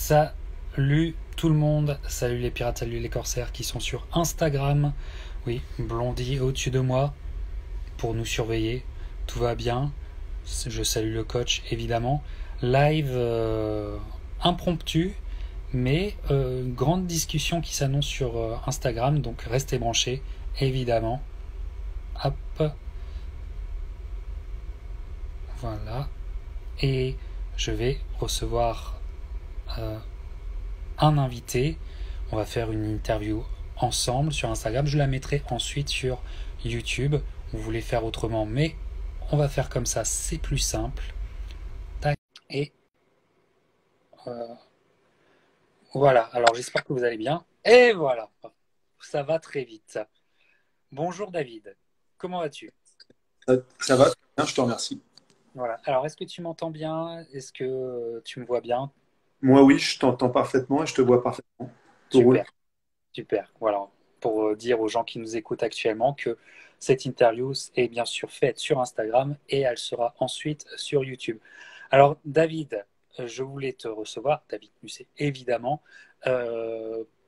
Salut tout le monde, salut les pirates, salut les corsaires qui sont sur Instagram. Oui, Blondie au-dessus de moi pour nous surveiller. Tout va bien. Je salue le coach évidemment. Live impromptu, mais grande discussion qui s'annonce sur Instagram, donc restez branchés évidemment. Hop, voilà. Et je vais recevoir un invité. On va faire une interview ensemble sur Instagram. Je la mettrai ensuite sur YouTube. On voulait faire autrement, mais on va faire comme ça. C'est plus simple. Tac. Et voilà. Alors j'espère que vous allez bien. Et voilà. Ça va très vite. Bonjour David. Comment vas-tu? Ça va, très bien, je te remercie. Voilà. Alors est-ce que tu m'entends bien? Est-ce que tu me vois bien? Moi, oui, je t'entends parfaitement et je te vois parfaitement. Tout roule. Super. Super. Voilà. Pour dire aux gens qui nous écoutent actuellement que cette interview est bien sûr faite sur Instagram et elle sera ensuite sur YouTube. Alors, David, je voulais te recevoir, David Musset, évidemment,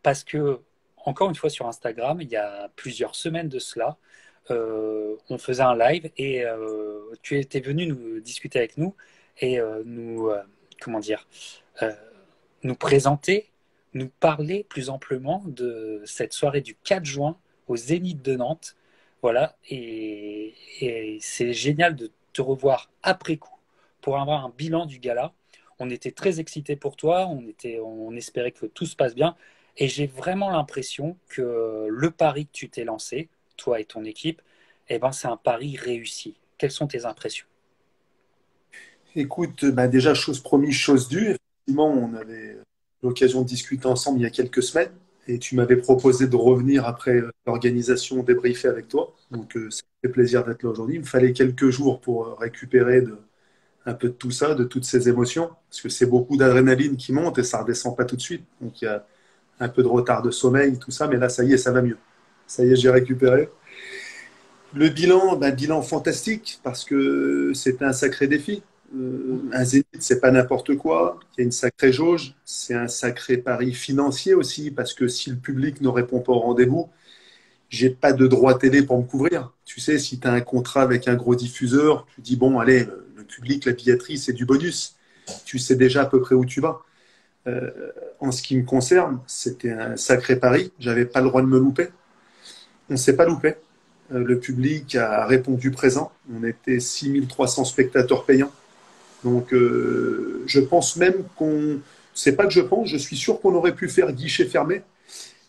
parce que, encore une fois, sur Instagram, il y a plusieurs semaines de cela, on faisait un live et tu étais venu nous discuter avec nous et comment dire, euh, nous présenter, nous parler plus amplement de cette soirée du 4 juin au Zénith de Nantes. Voilà, et c'est génial de te revoir après coup pour avoir un bilan du gala. On était très excités pour toi, on espérait que tout se passe bien, et j'ai vraiment l'impression que le pari que tu t'es lancé, toi et ton équipe, eh ben, c'est un pari réussi. Quelles sont tes impressions? Écoute, bah déjà, chose promise, chose due. Effectivement, on avait l'occasion de discuter ensemble il y a quelques semaines et tu m'avais proposé de revenir après l'organisation débriefer avec toi. Donc, ça me fait plaisir d'être là aujourd'hui. Il me fallait quelques jours pour récupérer un peu de tout ça, de toutes ces émotions, parce que c'est beaucoup d'adrénaline qui monte et ça redescend pas tout de suite. Donc, il y a un peu de retard de sommeil, tout ça, mais là, ça y est, ça va mieux. Ça y est, j'ai récupéré. Le bilan, bilan fantastique parce que c'était un sacré défi. Un Zénith, c'est pas n'importe quoi. Il y a une sacrée jauge. C'est un sacré pari financier aussi parce que si le public ne répond pas au rendez-vous, j'ai pas de droit télé pour me couvrir. Tu sais, si tu as un contrat avec un gros diffuseur, tu dis bon, allez, le public, la billetterie, c'est du bonus. Tu sais déjà à peu près où tu vas. Euh, En ce qui me concerne, c'était un sacré pari. J'avais pas le droit de me louper. On s'est pas loupé. Le public a répondu présent. On était 6300 spectateurs payants. Donc, je pense même qu'on. C'est pas que je pense, je suis sûr qu'on aurait pu faire guichet fermé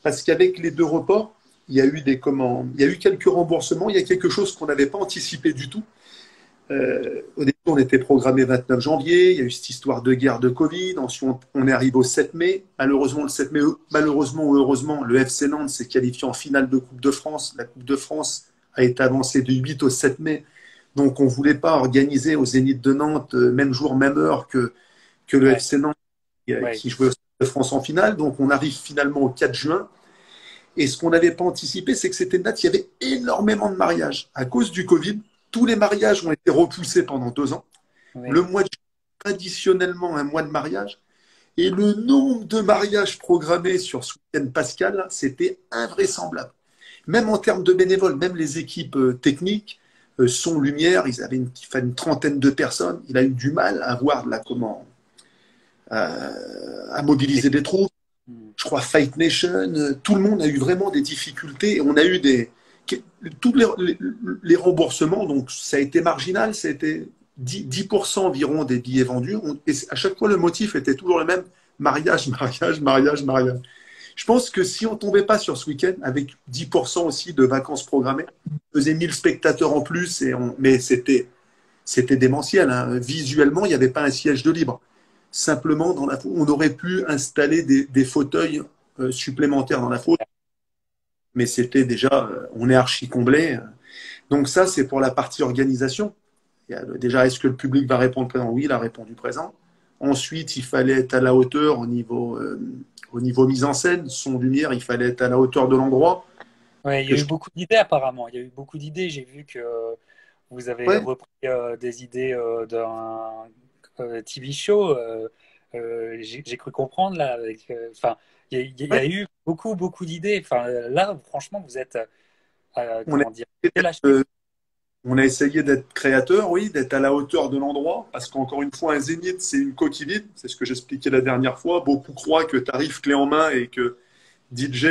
parce qu'avec les deux reports, il y a eu des commandes, il y a eu quelques remboursements, il y a quelque chose qu'on n'avait pas anticipé du tout. Au début, on était programmé 29 janvier, il y a eu cette histoire de guerre de Covid, ensuite on est arrivé au 7 mai. Malheureusement, le 7 mai, malheureusement ou heureusement, le FC Nantes s'est qualifié en finale de Coupe de France. La Coupe de France a été avancée du 8 au 7 mai. Donc, on ne voulait pas organiser au Zénith de Nantes, même jour, même heure que le Ouais, FC Nantes ouais, qui jouait au Stade de France en finale. Donc, on arrive finalement au 4 juin. Et ce qu'on n'avait pas anticipé, c'est que c'était une date, il y avait énormément de mariages. À cause du Covid, tous les mariages ont été repoussés pendant 2 ans. Le ouais. mois de juin, traditionnellement un mois de mariage. Et le nombre de mariages programmés sur ce week-end pascal, c'était invraisemblable. Même en termes de bénévoles, même les équipes techniques, son, lumière, ils avaient une trentaine de personnes. Il a eu du mal à avoir à mobiliser des troupes. Hmm. Je crois Fight Nation, tout le monde a eu vraiment des difficultés. On a eu tous les remboursements, donc ça a été marginal, ça a été 10% environ des billets vendus. Et à chaque fois, le motif était toujours le même, mariage, mariage, mariage, mariage. Je pense que si on tombait pas sur ce week-end, avec 10% aussi de vacances programmées, on faisait 1000 spectateurs en plus, mais c'était démentiel, hein. Visuellement, il n'y avait pas un siège de libre. Simplement, on aurait pu installer des fauteuils supplémentaires dans la foule, mais c'était déjà, on est archi comblé. Donc ça, c'est pour la partie organisation. Déjà, est-ce que le public va répondre présent? Oui, il a répondu présent. Ensuite, il fallait être à la hauteur au niveau mise en scène, son, lumière, il fallait être à la hauteur de l'endroit. Ouais, il y Que a je... eu beaucoup d'idées apparemment. Il y a eu beaucoup d'idées. J'ai vu que vous avez Ouais, repris des idées d'un TV show. J'ai cru comprendre là. Enfin, il y Ouais. a eu beaucoup, beaucoup d'idées. Enfin, là, franchement, vous êtes, On a comment dire, essayé relâché. on a essayé d'être créateur, oui, d'être à la hauteur de l'endroit, parce qu'encore une fois, un zénith, c'est une coquille vide, c'est ce que j'expliquais la dernière fois. Beaucoup croient que tu arrives clé en main et que DJ,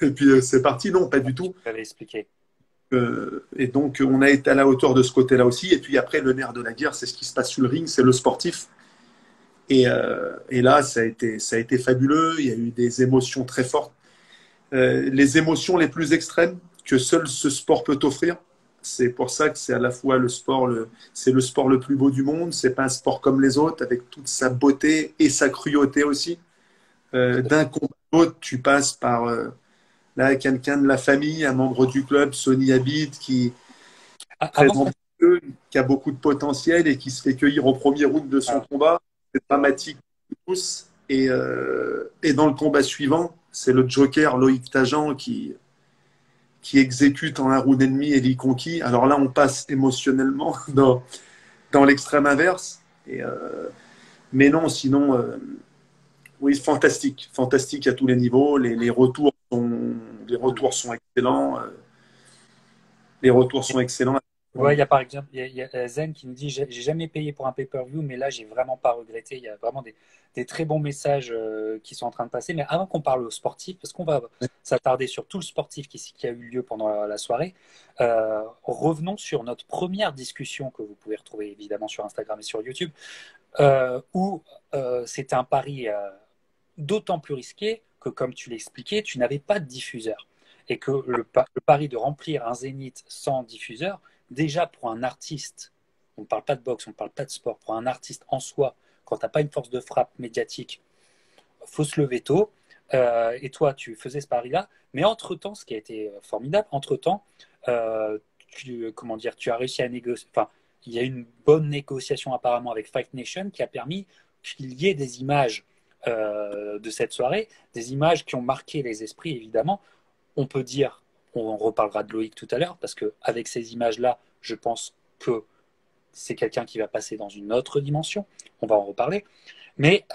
et puis c'est parti. Non, pas du Tu tout. m'avais expliqué. Et donc, on a été à la hauteur de ce côté-là aussi. Et puis après, le nerf de la guerre, c'est ce qui se passe sur le ring, c'est le sportif. Et là, ça a été fabuleux. Il y a eu des émotions très fortes. Les émotions les plus extrêmes que seul ce sport peut offrir. C'est pour ça que c'est à la fois c'est le sport le plus beau du monde. C'est pas un sport comme les autres, avec toute sa beauté et sa cruauté aussi. D'un combat à l'autre, tu passes par là quelqu'un de la famille, un membre du club, Sonny Habib, qui Avant présente qui a beaucoup de potentiel et qui se fait cueillir au premier round de son ah, combat. C'est ouais. dramatique pour tous. Et dans le combat suivant, c'est le Joker Loïc Tajan qui exécute en un round et demi Eli Conquis. Alors là, on passe émotionnellement dans l'extrême inverse. Mais non, sinon, oui, fantastique. Fantastique à tous les niveaux. Les Hmm. retours sont excellents. Les retours sont excellents. Ouais, il y a par exemple il y a Zen qui nous dit j'ai jamais payé pour un pay-per-view, mais là j'ai vraiment pas regretté. Il y a vraiment des très bons messages qui sont en train de passer. Mais avant qu'on parle au sportif, parce qu'on va s'attarder sur tout le sportif qui a eu lieu pendant la soirée, revenons sur notre première discussion que vous pouvez retrouver évidemment sur Instagram et sur YouTube, où c'était un pari d'autant plus risqué que, comme tu l'expliquais, tu n'avais pas de diffuseur. Et que le pari de remplir un zénith sans diffuseur, déjà pour un artiste, on ne parle pas de boxe, on ne parle pas de sport, pour un artiste en soi, quand tu n'as pas une force de frappe médiatique, faut se lever tôt. Et toi, tu faisais ce pari-là. Mais entre-temps, ce qui a été formidable, entre-temps, comment dire, tu as réussi à négocier. Enfin, il y a une bonne négociation apparemment avec Fight Nation qui a permis qu'il y ait des images de cette soirée, des images qui ont marqué les esprits, évidemment. On peut dire, on reparlera de Loïc tout à l'heure, parce qu'avec ces images-là, je pense que c'est quelqu'un qui va passer dans une autre dimension. On va en reparler. Mais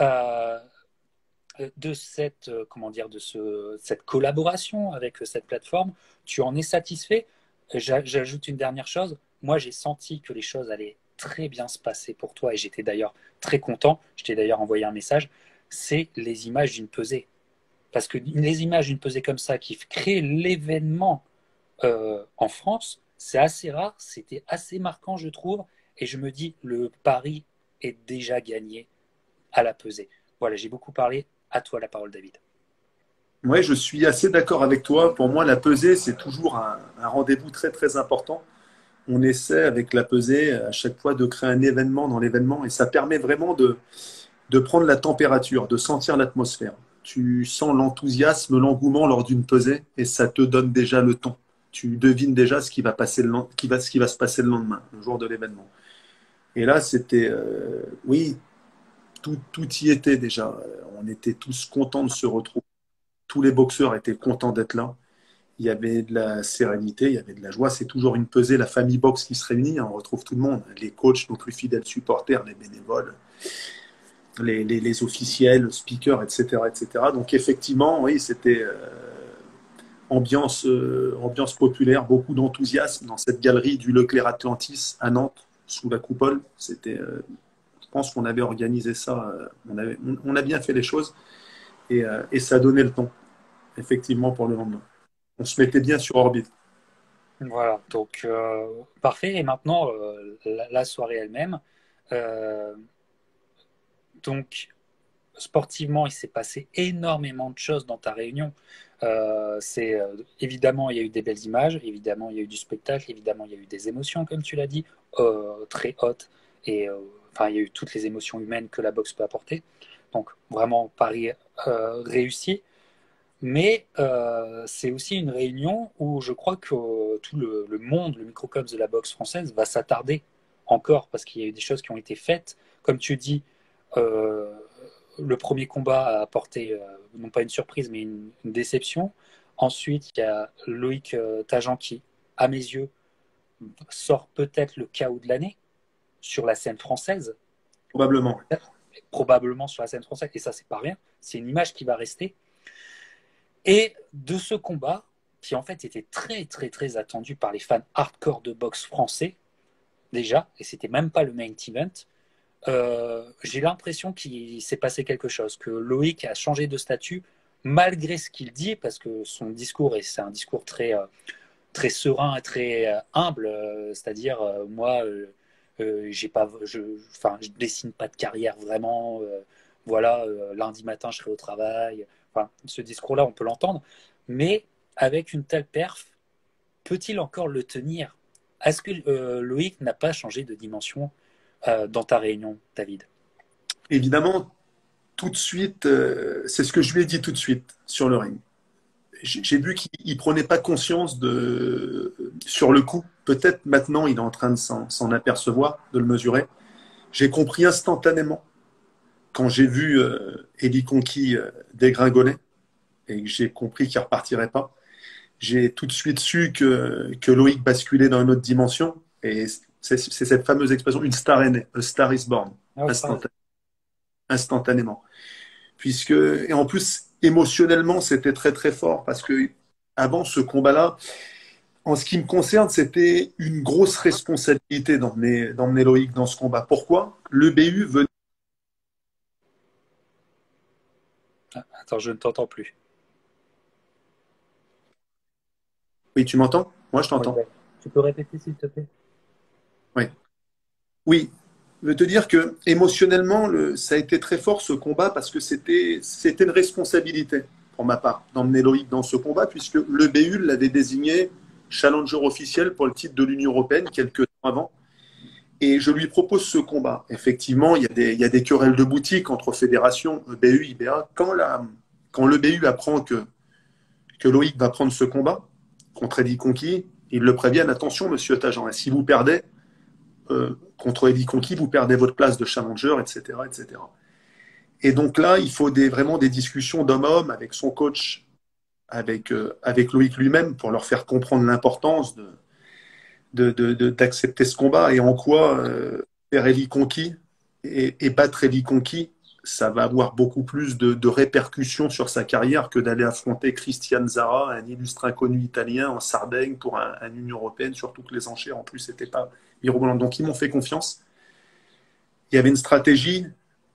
de cette, comment dire, cette collaboration avec cette plateforme, tu en es satisfait? J'ajoute une dernière chose. Moi, j'ai senti que les choses allaient très bien se passer pour toi et j'étais d'ailleurs très content. Je t'ai d'ailleurs envoyé un message. C'est les images d'une pesée. Parce que les images d'une pesée comme ça qui crée l'événement en France, c'est assez rare, c'était assez marquant, je trouve. Et je me dis, le pari est déjà gagné à la pesée. Voilà, j'ai beaucoup parlé. À toi la parole, David. Oui, je suis assez d'accord avec toi. Pour moi, la pesée, c'est toujours un rendez-vous très, très important. On essaie avec la pesée à chaque fois de créer un événement dans l'événement et ça permet vraiment de prendre la température, de sentir l'atmosphère. Tu sens l'enthousiasme, l'engouement lors d'une pesée et ça te donne déjà le ton. Tu devines déjà ce qui va passer ce qui va se passer le lendemain, le jour de l'événement. Et là, c'était, oui, tout y était déjà. On était tous contents de se retrouver. Tous les boxeurs étaient contents d'être là. Il y avait de la sérénité, il y avait de la joie. C'est toujours une pesée, la famille boxe qui se réunit. On retrouve tout le monde, les coachs, nos plus fidèles supporters, les bénévoles, les officiels, speakers, etc., etc. Donc effectivement, oui, c'était ambiance populaire, beaucoup d'enthousiasme dans cette galerie du Leclerc Atlantis à Nantes, sous la coupole. C'était, je pense qu'on avait organisé ça, on a bien fait les choses et ça a donné le ton, effectivement, pour le lendemain. On se mettait bien sur orbite. Voilà, donc parfait. Et maintenant, la soirée elle-même. Euh, donc, sportivement, il s'est passé énormément de choses dans ta réunion. Évidemment, il y a eu des belles images, évidemment, il y a eu du spectacle, évidemment, il y a eu des émotions, comme tu l'as dit, très hautes. Et enfin, il y a eu toutes les émotions humaines que la boxe peut apporter. Donc, vraiment, pari réussi. Mais c'est aussi une réunion où je crois que tout le monde, le microcosme de la boxe française va s'attarder encore parce qu'il y a eu des choses qui ont été faites. Comme tu dis, euh, le premier combat a apporté non pas une surprise mais une déception. Ensuite, il y a Loïc Tajan qui, à mes yeux, sort peut-être le chaos de l'année sur la scène française. Probablement. probablement sur la scène française, et ça, c'est pas rien, c'est une image qui va rester. Et de ce combat, qui en fait était très, très, très attendu par les fans hardcore de boxe français, déjà, et c'était même pas le main event, j'ai l'impression qu'il s'est passé quelque chose, que Loïc a changé de statut malgré ce qu'il dit, parce que son discours, et c'est un discours très, très serein et très humble, c'est-à-dire moi, j'ai pas, je dessine pas de carrière vraiment, voilà, lundi matin je serai au travail, enfin, ce discours-là on peut l'entendre, mais avec une telle perf, peut-il encore le tenir? Est-ce que Loïc n'a pas changé de dimension dans ta réunion, David? Évidemment, tout de suite, c'est ce que je lui ai dit tout de suite sur le ring. J'ai vu qu'il prenait pas conscience sur le coup. Peut-être maintenant, il est en train de s'en apercevoir, de le mesurer. J'ai compris instantanément quand j'ai vu Eli Conqui dégringoler et que j'ai compris qu'il ne repartirait pas. J'ai tout de suite su que Loïc basculait dans une autre dimension. Et c'est cette fameuse expression, une star est née, a star is born, Ah, instantanément. Et en plus, émotionnellement, c'était très très fort parce que avant ce combat-là, en ce qui me concerne, c'était une grosse responsabilité d'emmener Loïc dans ce combat. Pourquoi? Le BU venait. attends, je ne t'entends plus. Oui, tu m'entends? Moi, je Ouais, t'entends. ouais. Tu peux répéter s'il te plaît? Oui. Oui. Je veux te dire que émotionnellement, ça a été très fort ce combat parce que c'était une responsabilité pour ma part d'emmener Loïc dans ce combat puisque le BU l'avait désigné challenger officiel pour le titre de l'Union européenne quelques temps avant. Et je lui propose ce combat. Effectivement, il y a des querelles de boutique entre fédérations, BU, IBA. Quand le BU apprend que Loïc va prendre ce combat contre Eddie Conqui, ils le préviennent, attention, monsieur Tajan, si vous perdez contre Eddie Conqui, vous perdez votre place de challenger, etc., etc. Et donc là, il faut vraiment des discussions d'homme à homme avec son coach, avec Loïc lui-même, pour leur faire comprendre l'importance d'accepter ce combat et en quoi faire Elie Conquis et battre Elie Conquis, ça va avoir beaucoup plus de répercussions sur sa carrière que d'aller affronter Christian Zara, un illustre inconnu italien en Sardaigne pour une Union européenne, surtout que les enchères en plus n'étaient pas mirobolantes. Donc ils m'ont fait confiance. Il y avait une stratégie,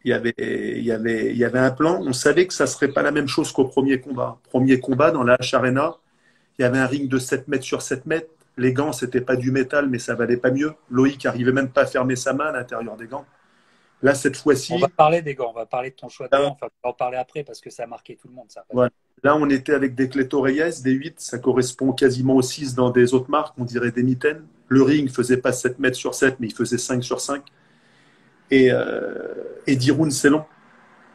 il y avait un plan. On savait que ça ne serait pas la même chose qu'au premier combat. Premier combat dans la H-Arena, il y avait un ring de 7 mètres sur 7 mètres. Les gants, c'était pas du métal, mais ça valait pas mieux. Loïc arrivait même pas à fermer sa main à l'intérieur des gants. Là, cette On va fois-ci, parler des gants, on va parler de ton choix de là, gants, enfin, on va en parler après parce que ça a marqué tout le monde, ça. voilà. Là, on était avec des Cleto Reyes, des 8, ça correspond quasiment aux 6 dans des autres marques, on dirait des mitaines. Le ring faisait pas 7 mètres sur 7, mais il faisait 5 sur 5. Et 10 rounds, c'est long.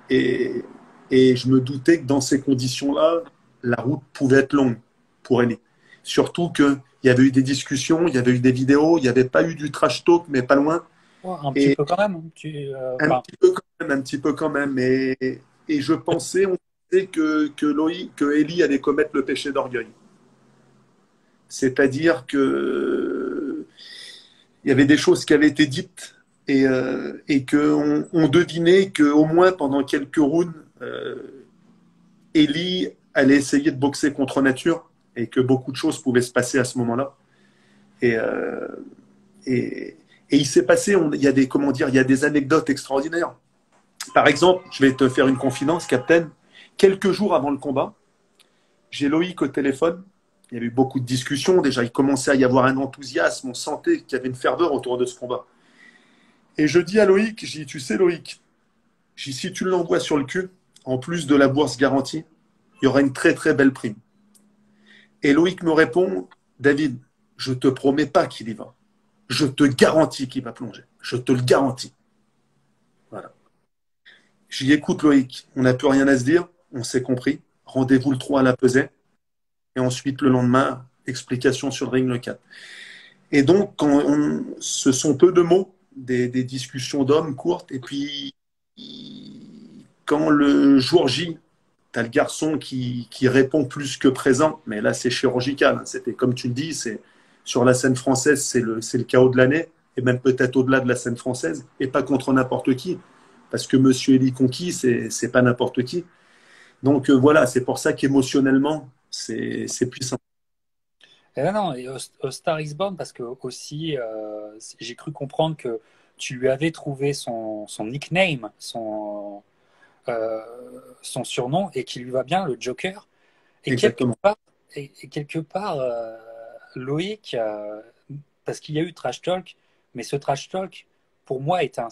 Et, et je me doutais que dans ces conditions-là, la route pouvait être longue pour Elie. Surtout qu'il y avait eu des discussions, il y avait eu des vidéos, il n'y avait pas eu du trash talk, mais pas loin. Oh, un petit Et peu quand même. un Enfin, petit peu quand même, un petit peu quand même. Et je pensais, on pensait que Elie allait commettre le péché d'orgueil. C'est-à-dire que il y avait des choses qui avaient été dites et qu'on on devinait qu'au moins pendant quelques rounds, Elie allait essayer de boxer contre nature et que beaucoup de choses pouvaient se passer à ce moment-là. Et, euh, et, et il s'est passé, il y a des, comment dire, il y a des anecdotes extraordinaires. Par exemple, je vais te faire une confidence, Captain. Quelques jours avant le combat, j'ai Loïc au téléphone. Il y avait eu beaucoup de discussions. Déjà, il commençait à y avoir un enthousiasme. On sentait qu'il y avait une ferveur autour de ce combat. Et je dis à Loïc, j'ai dit, tu sais Loïc, si tu l'envoies sur le cul, en plus de la bourse garantie, il y aura une très très belle prime. Et Loïc me répond, David, je te promets pas qu'il y va. Je te garantis qu'il va plonger. Je te le garantis. Voilà. J'y écoute Loïc, on n'a plus rien à se dire, on s'est compris. Rendez-vous le 3 à la pesée. Et ensuite, le lendemain, explication sur le ring le 4. Et donc, ce sont peu de mots, des discussions d'hommes courtes. Et puis, quand le jour J, tu as le garçon qui répond plus que présent, mais là, c'est chirurgical. C'était comme tu le dis, sur la scène française, c'est le chaos de l'année, et même peut-être au-delà de la scène française, et pas contre n'importe qui. parce que Monsieur Eli Conquis, c'est pas n'importe qui. Donc voilà, c'est pour ça qu'émotionnellement, c'est puissant. Et non, et au Star is Born, parce que aussi, j'ai cru comprendre que tu lui avais trouvé son nickname, euh, son surnom, et qui lui va bien, le Joker. Et quelque Exactement. part, et quelque part Loïc, parce qu'il y a eu Trash Talk, mais ce Trash Talk, pour moi, était un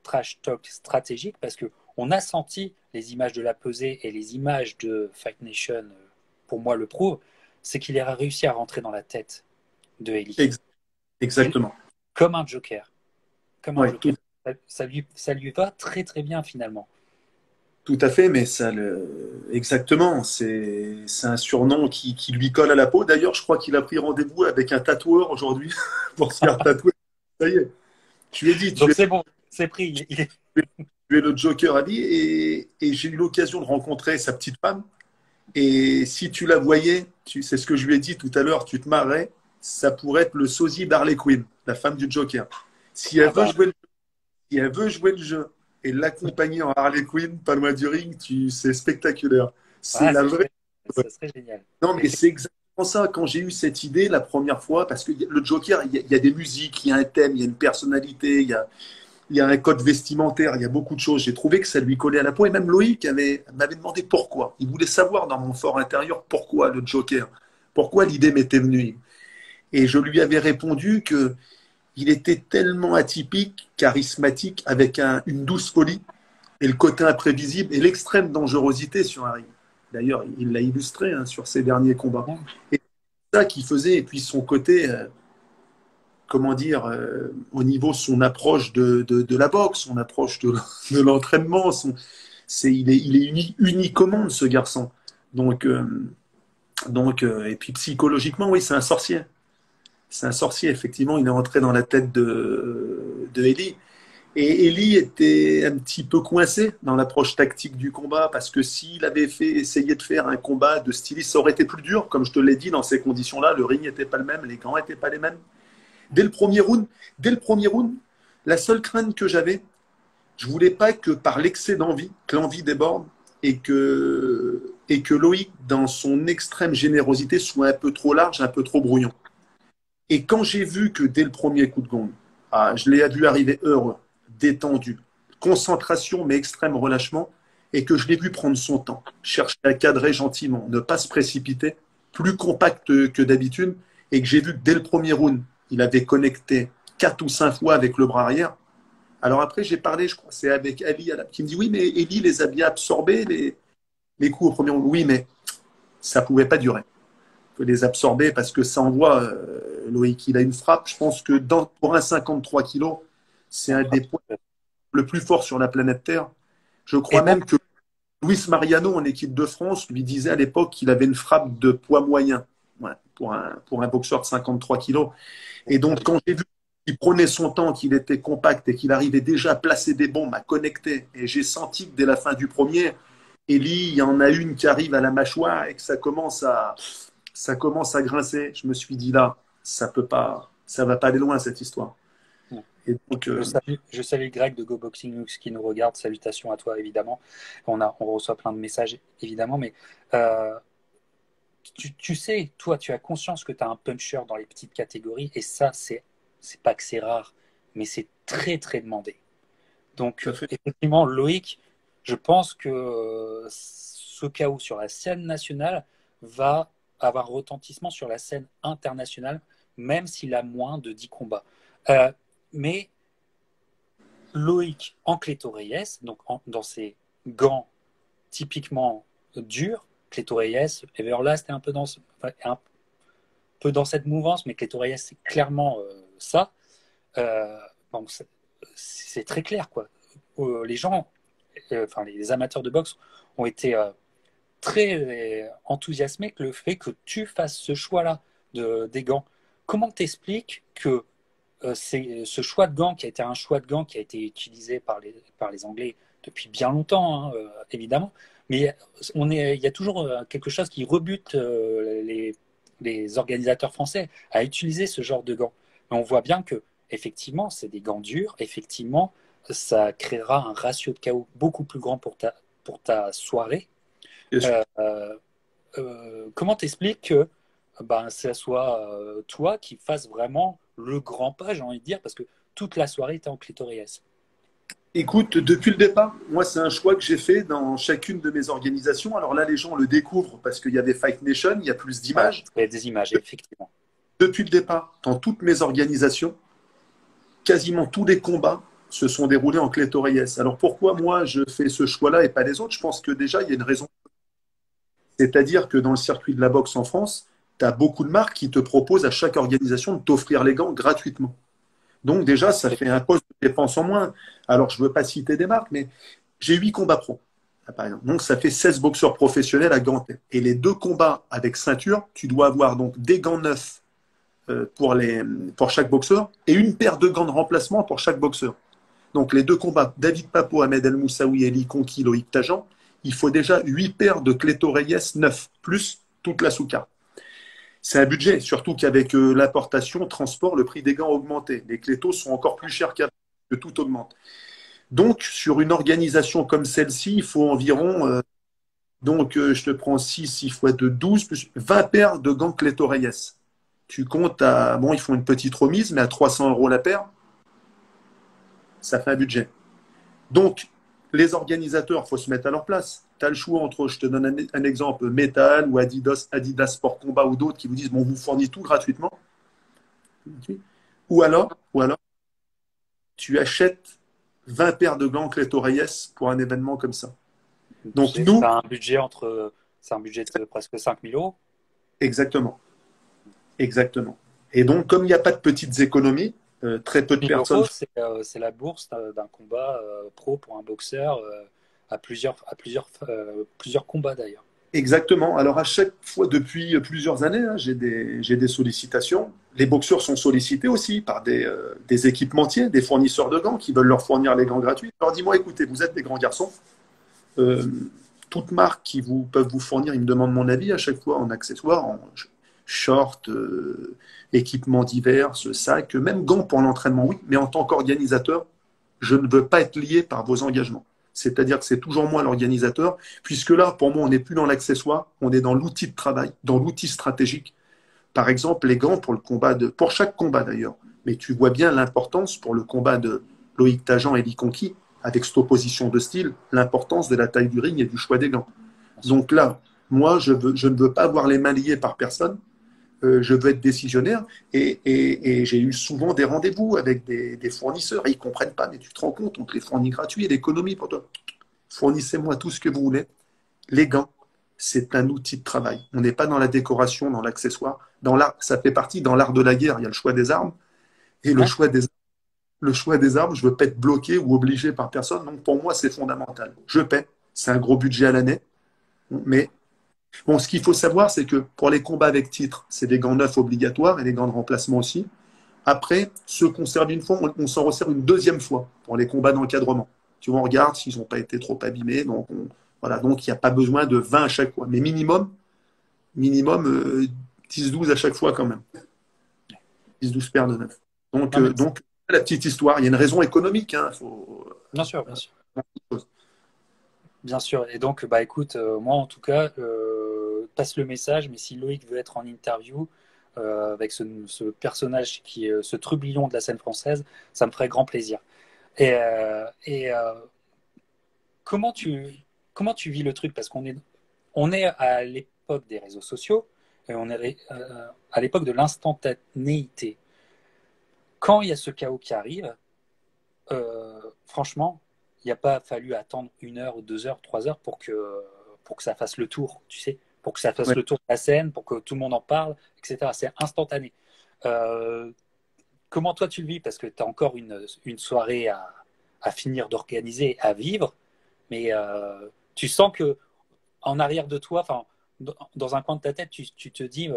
trash talk stratégique parce que on a senti les images de la pesée et les images de Fight Nation, pour moi, le prouvent, c'est qu'il a réussi à rentrer dans la tête de Ellie. Ex- Exactement. Comme un Joker. Comme un Ouais, Joker. Ça lui va très très bien finalement. tout à fait, mais exactement, c'est un surnom qui lui colle à la peau. D'ailleurs, je crois qu'il a pris rendez-vous avec un tatoueur aujourd'hui pour se faire tatouer. Ça y est, tu es dit, Donc c'est bon, c'est pris. tu es le Joker à vie et j'ai eu l'occasion de rencontrer sa petite femme. Et si tu la voyais, c'est ce que je lui ai dit tout à l'heure, tu te marrais, ça pourrait être le sosie d'Harley Quinn, la femme du Joker. Si elle Ah veut bah, jouer si elle veut jouer le jeu et l'accompagner en Harley Quinn, pas loin du ring, c'est spectaculaire. C'est ah, la vraie. ça serait génial. Non, mais c'est exactement ça. Quand j'ai eu cette idée la première fois, parce que le Joker, il y a des musiques, il y a un thème, il y a une personnalité, il y a un code vestimentaire, il y a beaucoup de choses. J'ai trouvé que ça lui collait à la peau. Et même Loïc m'avait demandé pourquoi. Il voulait savoir dans mon fort intérieur pourquoi le Joker, pourquoi l'idée m'était venue. Et je lui avais répondu que il était tellement atypique, charismatique, avec une douce folie, et le côté imprévisible et l'extrême dangerosité sur un ring. D'ailleurs, il l'a illustré sur ses derniers combats. Et c'est ça qui faisait, et puis son côté, comment dire, au niveau de son approche de la boxe, son approche de l'entraînement, il est unique au monde, ce garçon. Donc, et puis psychologiquement, oui, c'est un sorcier. C'est un sorcier, effectivement, il est entré dans la tête de Ellie. Et Ellie était un petit peu coincé dans l'approche tactique du combat parce que s'il avait essayé de faire un combat de styliste, ça aurait été plus dur. Comme je te l'ai dit, dans ces conditions-là, le ring n'était pas le même, les gants n'étaient pas les mêmes. Dès le premier round, dès le premier round, la seule crainte que j'avais, je voulais pas que par l'excès d'envie, que l'envie déborde et que Loïc, dans son extrême générosité, soit un peu trop large, un peu trop brouillon. Et quand j'ai vu que dès le premier coup de gong, je l'ai vu arriver heureux, détendu, concentration mais extrême relâchement, et que je l'ai vu prendre son temps, chercher à cadrer gentiment, ne pas se précipiter, plus compact que d'habitude, et que j'ai vu que dès le premier round, il avait connecté 4 ou 5 fois avec le bras arrière. Alors après, j'ai parlé, je crois, c'est avec Ali qui me dit oui, mais Eli les a bien absorbés, les coups au premier round. Oui, mais ça ne pouvait pas durer. Il faut les absorber parce que ça envoie, Loïc, il a une frappe. Je pense que pour un 53 kilos, c'est un des points le plus fort sur la planète Terre. Je Et crois bon, même que Luis Mariano, en équipe de France, lui disait à l'époque qu'il avait une frappe de poids moyen, ouais, pour un boxeur de 53 kilos. Et donc, quand j'ai vu qu'il prenait son temps, qu'il était compact et qu'il arrivait déjà à placer des bombes, à connecter, et j'ai senti que dès la fin du premier, Eli, il y en a une qui arrive à la mâchoire et que ça commence à grincer. Je me suis dit là, ça peut pas, ça va pas aller loin cette histoire. Et donc, je salue Greg de Go Boxing News qui nous regarde. Salutations à toi, évidemment. On reçoit plein de messages, évidemment. Mais euh, tu sais, toi, tu as conscience que tu as un puncher dans les petites catégories. Et ça, c'est pas que c'est rare, mais c'est très, très demandé. Donc, tout à fait. effectivement, Loïc, je pense que ce chaos sur la scène nationale va avoir retentissement sur la scène internationale, même s'il a moins de 10 combats. Mais Loïc en Cléto Reyes, donc dans ses gants typiquement durs, Cléto Reyes, Everlast est un peu un peu dans cette mouvance, mais Cléto Reyes, c'est clairement ça. Donc c'est très clair, quoi. Les gens, enfin les amateurs de boxe ont été très enthousiasmés que le fait que tu fasses ce choix-là des gants. Comment t'expliques que c'est ce choix de gants qui a été un choix de gants qui a été utilisé par les Anglais depuis bien longtemps, hein, évidemment, mais il y a toujours quelque chose qui rebute les organisateurs français à utiliser ce genre de gants. Mais on voit bien que effectivement, c'est des gants durs, effectivement, ça créera un ratio de chaos beaucoup plus grand pour ta soirée. Bien sûr. Euh, Comment t'expliques que ben, ce soit toi qui fasses vraiment le grand pas, j'ai envie de dire, parce que toute la soirée était en clitoriès. Écoute, depuis le départ, moi, c'est un choix que j'ai fait dans chacune de mes organisations. Alors là, les gens le découvrent parce qu'il y avait Fight Nation, il y a plus Voilà, d'images. il y a des images, effectivement. Depuis le départ, dans toutes mes organisations, quasiment tous les combats se sont déroulés en clitoriès. Alors pourquoi moi, je fais ce choix-là et pas les autres? Je pense que déjà, il y a une raison. C'est-à-dire que dans le circuit de la boxe en France, tu as beaucoup de marques qui te proposent à chaque organisation de t'offrir les gants gratuitement. Donc déjà, ça fait un poste de dépense en moins. Alors, je ne veux pas citer des marques, mais j'ai 8 combats pro, par exemple. Donc, ça fait 16 boxeurs professionnels à ganter. Et les 2 combats avec ceinture, tu dois avoir donc des gants neufs pour chaque boxeur et une paire de gants de remplacement pour chaque boxeur. Donc, les 2 combats, David Papo, Ahmed El Moussaoui, Eli Konki, Loïc Tajan, il faut déjà 8 paires de Cléto Reyes neufs, plus toute la souka. C'est un budget, surtout qu'avec l'importation, transport, le prix des gants a augmenté. Les clétos sont encore plus chers qu'avant, que tout augmente. Donc, sur une organisation comme celle-ci, il faut environ, je te prends 6 fois de 12, plus 20 paires de gants Cléto Reyes. Tu comptes à, bon, ils font une petite remise, mais à 300 € la paire, ça fait un budget. Donc, les organisateurs, il faut se mettre à leur place. Tu as le choix entre, je te donne un exemple, Metal ou Adidas Sport Combat ou d'autres qui vous disent, bon, on vous fournit tout gratuitement. Ou alors, tu achètes 20 paires de gants Cléto Reyes pour un événement comme ça. Donc, C'est nous, un budget c'est un budget de presque 5 000 euros. exactement. Exactement. Et donc, comme il n'y a pas de petites économies, très peu de 1000 personnes. euros, c'est la bourse d'un combat pro pour un boxeur plusieurs combats d'ailleurs. Exactement. Alors, à chaque fois, depuis plusieurs années, hein, j'ai des sollicitations. Les boxeurs sont sollicités aussi par des équipementiers, des fournisseurs de gants qui veulent leur fournir les gants gratuits. Alors, dis-moi, écoutez, vous êtes des grands garçons. Euh, Toute marque qui peuvent vous fournir, ils me demandent mon avis à chaque fois en accessoires, en short, équipements divers, sacs, même gants pour l'entraînement, oui. Mais en tant qu'organisateur, je ne veux pas être lié par vos engagements. C'est-à-dire que c'est toujours moi l'organisateur, puisque là, pour moi, on n'est plus dans l'accessoire, on est dans l'outil de travail, dans l'outil stratégique. Par exemple, les gants pour chaque combat d'ailleurs. Mais tu vois bien l'importance pour le combat de Loïc Tajan et Lee Conquis, avec cette opposition de style, l'importance de la taille du ring et du choix des gants. Donc là, moi, je ne veux pas avoir les mains liées par personne. Je veux être décisionnaire et j'ai eu souvent des rendez-vous avec des fournisseurs et ils ne comprennent pas, mais tu te rends compte, on te les fournit gratuits et l'économie pour toi. Fournissez-moi tout ce que vous voulez. Les gants, c'est un outil de travail. On n'est pas dans la décoration, dans l'accessoire. Dans l'art, ça fait partie dans l'art de la guerre. Il y a le choix des armes et Ouais. le choix des armes. Je ne veux pas être bloqué ou obligé par personne. Donc pour moi, c'est fondamental. Je paie. C'est un gros budget à l'année, mais bon, ce qu'il faut savoir, c'est que pour les combats avec titre, c'est des gants neufs obligatoires et des gants de remplacement aussi. Après, ceux qu'on sert une fois, on s'en resserre une deuxième fois pour les combats d'encadrement. Tu vois, on regarde s'ils n'ont pas été trop abîmés. Voilà, donc il n'y a pas besoin de 20 à chaque fois. Mais minimum 10-12 à chaque fois quand même. 10-12 paires de neuf. Donc, Non, mais la petite histoire, il y a une raison économique. Hein, bien sûr, bien sûr. Bien sûr. Et donc, bah écoute, moi en tout cas, passe le message, mais si Loïc veut être en interview avec ce personnage qui est ce trublion de la scène française, ça me ferait grand plaisir. Et comment comment tu vis le truc? Parce on est à l'époque des réseaux sociaux et on est à l'époque de l'instantanéité. Quand il y a ce chaos qui arrive, franchement, il n'y a pas fallu attendre 1 heure ou 2 heures, 3 heures pour que ça fasse le tour, tu sais, pour que ça fasse Ouais. le tour de la scène, pour que tout le monde en parle, etc. C'est instantané. Euh, Comment toi tu le vis? Parce que tu as encore une soirée à finir d'organiser, à vivre, mais tu sens que en arrière de toi, enfin, dans un coin de ta tête, tu te dis,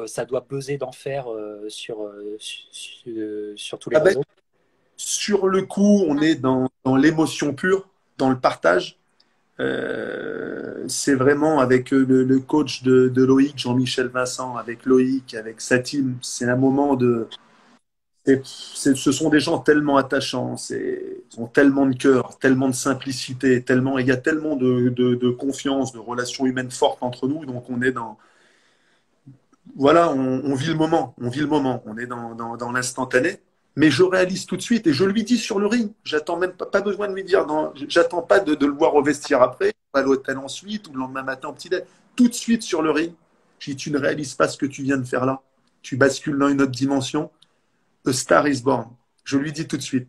ça doit buzzer d'enfer sur tous les Ah ben, réseaux. sur le coup, on est dans l'émotion pure, dans le partage. C'est vraiment avec le coach de Loïc, Jean-Michel Vincent, avec Loïc, avec sa team. C'est un moment Ce sont des gens tellement attachants, ils ont tellement de cœur, tellement de simplicité, tellement, il y a tellement de confiance, de relations humaines fortes entre nous. Donc on est dans, voilà, on vit le moment, on vit le moment, on est dans l'instantané. Mais je réalise tout de suite et je lui dis sur le ring. J'attends même pas besoin de lui dire, j'attends pas de le voir au vestiaire après, à l'hôtel ensuite ou le lendemain matin au petit-déj. Tout de suite sur le ring, je dis, tu ne réalises pas ce que tu viens de faire là. Tu bascules dans une autre dimension. A Star is Born. Je lui dis tout de suite,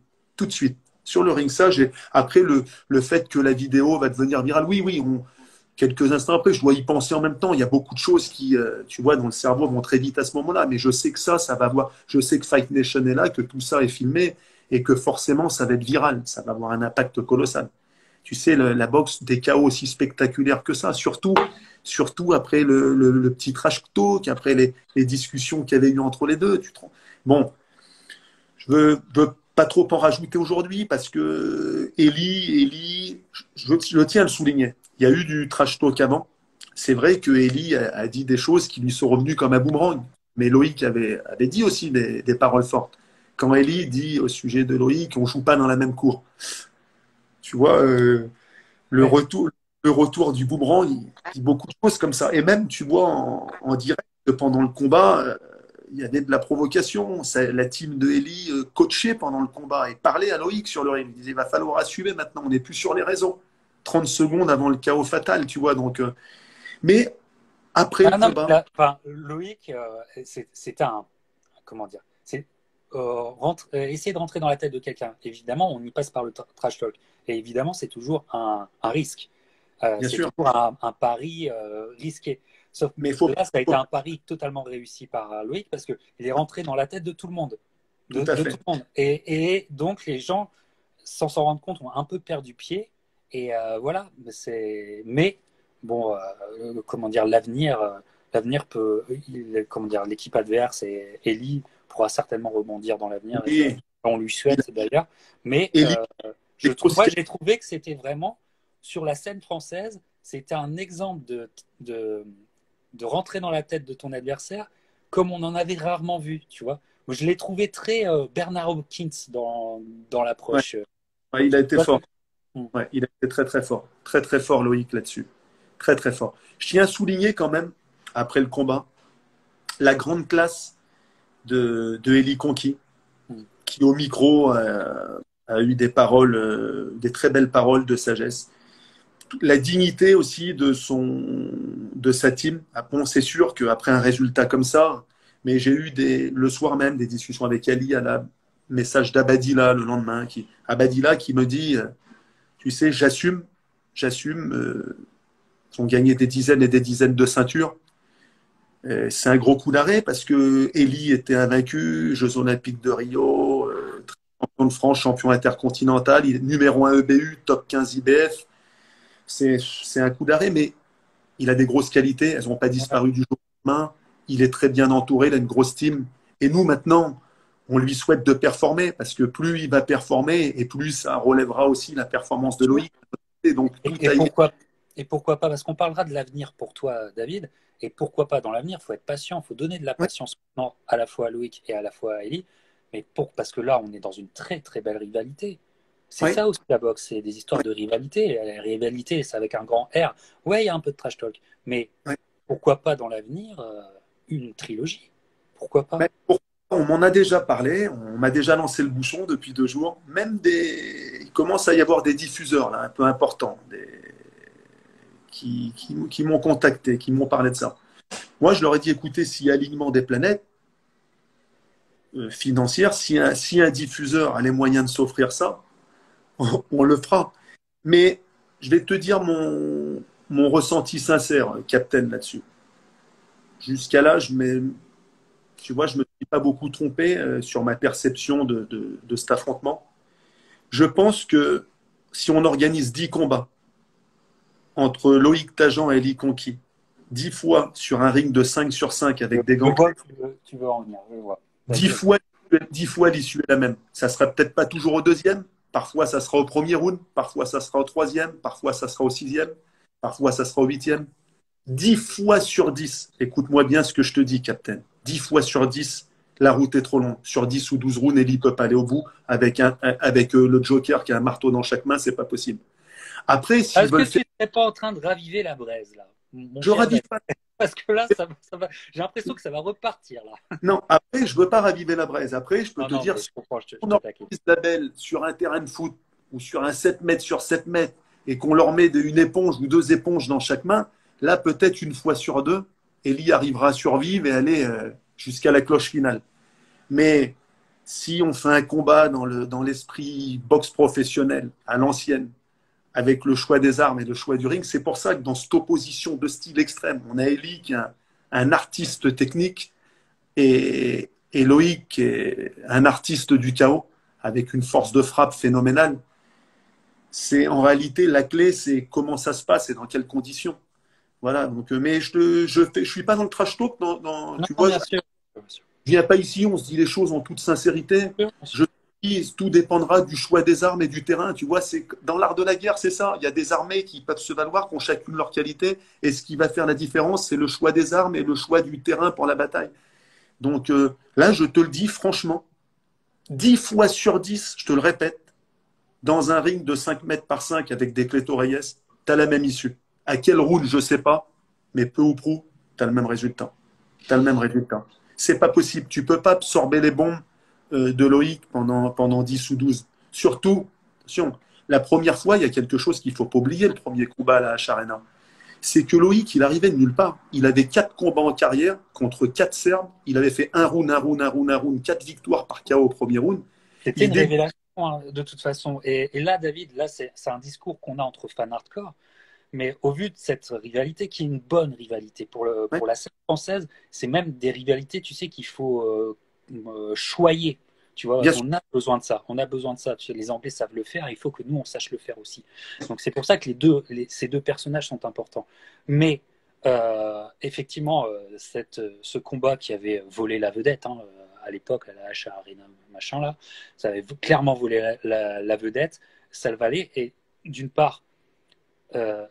sur le ring. Ça, après le fait que la vidéo va devenir virale, oui, quelques instants après, je dois y penser en même temps. Il y a beaucoup de choses qui, tu vois, dans le cerveau vont très vite à ce moment-là. Mais je sais que ça va avoir. Je sais que Fight Nation est là, que tout ça est filmé et que forcément, ça va être viral. Ça va avoir un impact colossal. Tu sais, la boxe, des chaos aussi spectaculaires que ça, surtout après le petit trash talk, après les discussions qu'il y avait eu entre les deux. Bon, je veux pas trop en rajouter aujourd'hui parce que Ellie, je tiens à le souligner. Il y a eu du trash talk avant. C'est vrai que Ellie a dit des choses qui lui sont revenues comme un boomerang. Mais Loïc avait dit aussi des paroles fortes. Quand Ellie dit au sujet de Loïc, on joue pas dans la même cour. Tu vois, le Ouais. retour, le retour du boomerang, il dit beaucoup de choses comme ça. Et même, tu vois, en direct, pendant le combat, il y avait de la provocation. La team de Ellie coachait pendant le combat et parlait à Loïc sur le ring. Il disait, il va falloir assumer maintenant, on n'est plus sur les réseaux. 30 secondes avant le chaos fatal, tu vois. Donc, mais après le Ah non, combat, là, enfin, Loïc, c'est un, comment dire, c'est essayer de rentrer dans la tête de quelqu'un. Évidemment, on y passe par le trash talk. Et évidemment, c'est toujours un risque. bien C'est sûr, toujours un pari risqué. Sauf mais que là, ça a été un pari totalement réussi par Loïc parce qu'il est rentré dans la tête de tout le monde. tout à De tout fait. le monde. Et donc, les gens, sans s'en rendre compte, ont un peu perdu pied. Et voilà, mais bon, comment dire, l'avenir peut, comment dire, l'équipe adverse et Ellie pourra certainement rebondir dans l'avenir. Et Oui, on lui il a, souhaite d'ailleurs. Mais Ellie, des grosses moi, j'ai trouvé que c'était vraiment sur la scène française, c'était un exemple de, de rentrer dans la tête de ton adversaire comme on en avait rarement vu, tu vois. Moi, je l'ai trouvé très Bernard Hopkins dans ouais, l'approche. ouais, il a été Tu fort. vois. Ouais, il a été très très fort. Très très fort, Loïc, là-dessus. Très très fort. Je tiens à souligner quand même, après le combat, la grande classe de Eli Conki, Mm. qui au micro a eu des paroles, des très belles paroles de sagesse. La dignité aussi de sa team. Bon, c'est sûr qu'après un résultat comme ça, mais j'ai eu le soir même des discussions avec Ali à la message d'Abadila le lendemain, Abadila qui me dit, tu sais, j'assume, ils ont gagné des dizaines et des dizaines de ceintures. C'est un gros coup d'arrêt parce que Eli était invaincu, Jeux Olympiques de Rio, champion de France, champion intercontinental, il est numéro 1 EBU, top 15 IBF. C'est un coup d'arrêt, mais il a des grosses qualités, elles n'ont pas Ouais. disparu du jour au lendemain. Il est très bien entouré, il a une grosse team. Et nous, maintenant, on lui souhaite de performer parce que plus il va performer et plus ça relèvera aussi la performance de Loïc. Et donc, tout Et a été. pourquoi pas? Parce qu'on parlera de l'avenir pour toi, David. Et pourquoi pas dans l'avenir, il faut être patient, il faut donner de la Ouais, patience non, à la fois à Loïc et à la fois à Ellie. Mais parce que là, on est dans une très très belle rivalité. C'est ouais, ça aussi la boxe, c'est des histoires ouais, de rivalité. La rivalité, c'est avec un grand R. Ouais, il y a un peu de trash talk. Mais ouais. pourquoi pas dans l'avenir une trilogie? Pourquoi pas? Mais on m'en a déjà parlé, on m'a déjà lancé le bouchon depuis 2 jours. Il commence à y avoir des diffuseurs là, un peu importants, qui m'ont contacté, qui m'ont parlé de ça. Moi, je leur ai dit, écoutez, s'il y a alignement des planètes financières, si un diffuseur a les moyens de s'offrir ça, on le fera. Mais je vais te dire mon ressenti sincère, Captain, là-dessus. Jusqu'à là, tu vois, je ne me suis pas beaucoup trompé sur ma perception de cet affrontement. Je pense que si on organise 10 combats entre Loïc Tajan et Eli Conqui, 10 fois sur un ring de 5 sur 5 avec des Je gants, vois que tu veux en venir, je vois. 10 Vas-y. fois, 10 fois l'issue est la même. Ça sera peut-être pas toujours au deuxième, parfois ça sera au premier round, parfois ça sera au troisième, parfois ça sera au sixième, parfois ça sera au huitième. 10 fois sur 10, écoute-moi bien ce que je te dis, Captain. 10 fois sur 10, La route est trop longue. Sur 10 ou 12 rounds, Nelly ne peut pas aller au bout. Avec le Joker qui a un marteau dans chaque main, c'est pas possible. Après, s'ils Est-ce que veulent tu faire. ne serais pas en train de raviver la braise, là, mon Je cher ravive David? pas. Parce que là, ça va, j'ai l'impression que ça va repartir, là. Non, après, je veux pas raviver la braise. Après, je peux Non, te non, dire, mais si je comprends, je on te taquine. organise la belle sur un terrain de foot ou sur un 7 mètres sur 7 mètres et qu'on leur met une éponge ou deux éponges dans chaque main, là, peut-être une fois sur deux, Ellie arrivera à survivre et aller jusqu'à la cloche finale. Mais si on fait un combat dans l'esprit boxe professionnel, à l'ancienne, avec le choix des armes et le choix du ring, c'est pour ça que dans cette opposition de style extrême, on a Ellie qui est un artiste technique et Loïc qui est un artiste du chaos avec une force de frappe phénoménale. C'est en réalité la clé, c'est comment ça se passe et dans quelles conditions. Voilà. Donc, mais je suis pas dans le trash talk. Non, Tu non, vois, bien sûr. Bien sûr. je viens pas ici, on se dit les choses en toute sincérité. Bien sûr. Je dis, tout dépendra du choix des armes et du terrain. Tu vois, c'est dans l'art de la guerre, c'est ça. Il y a des armées qui peuvent se valoir, qui ont chacune leur qualité. Et ce qui va faire la différence, c'est le choix des armes et le choix du terrain pour la bataille. Donc là, je te le dis franchement, 10 fois sur 10, je te le répète, dans un ring de 5 mètres par 5 avec des Cleto Reyes, tu as la même issue. À quel round, je ne sais pas, mais peu ou prou, tu as le même résultat. Tu as le même résultat. C'est pas possible. Tu peux pas absorber les bombes de Loïc pendant 10 ou 12. Surtout, attention, la première fois, il y a quelque chose qu'il ne faut pas oublier, le premier combat à la H-Arena. C'est que Loïc, il arrivait de nulle part. Il avait 4 combats en carrière contre 4 Serbes. Il avait fait un round, un round, un round, un round, 4 victoires par KO au premier round. C'était Il une débute. révélation, hein, de toute façon. Et là, David, là, c'est un discours qu'on a entre fans hardcore. Mais au vu de cette rivalité, qui est une bonne rivalité Ouais, pour la scène française, c'est même des rivalités, tu sais, qu'il faut choyer. Tu vois, bien sûr. on a besoin de ça. On a besoin de ça. Tu sais, les Anglais savent le faire. Il faut que nous, on sache le faire aussi. Donc, c'est pour ça que ces deux personnages sont importants. Mais effectivement, ce combat qui avait volé la vedette, hein, à l'époque, à la H Arena, machin là, ça avait clairement volé la vedette. Ça le valait. Et d'une part,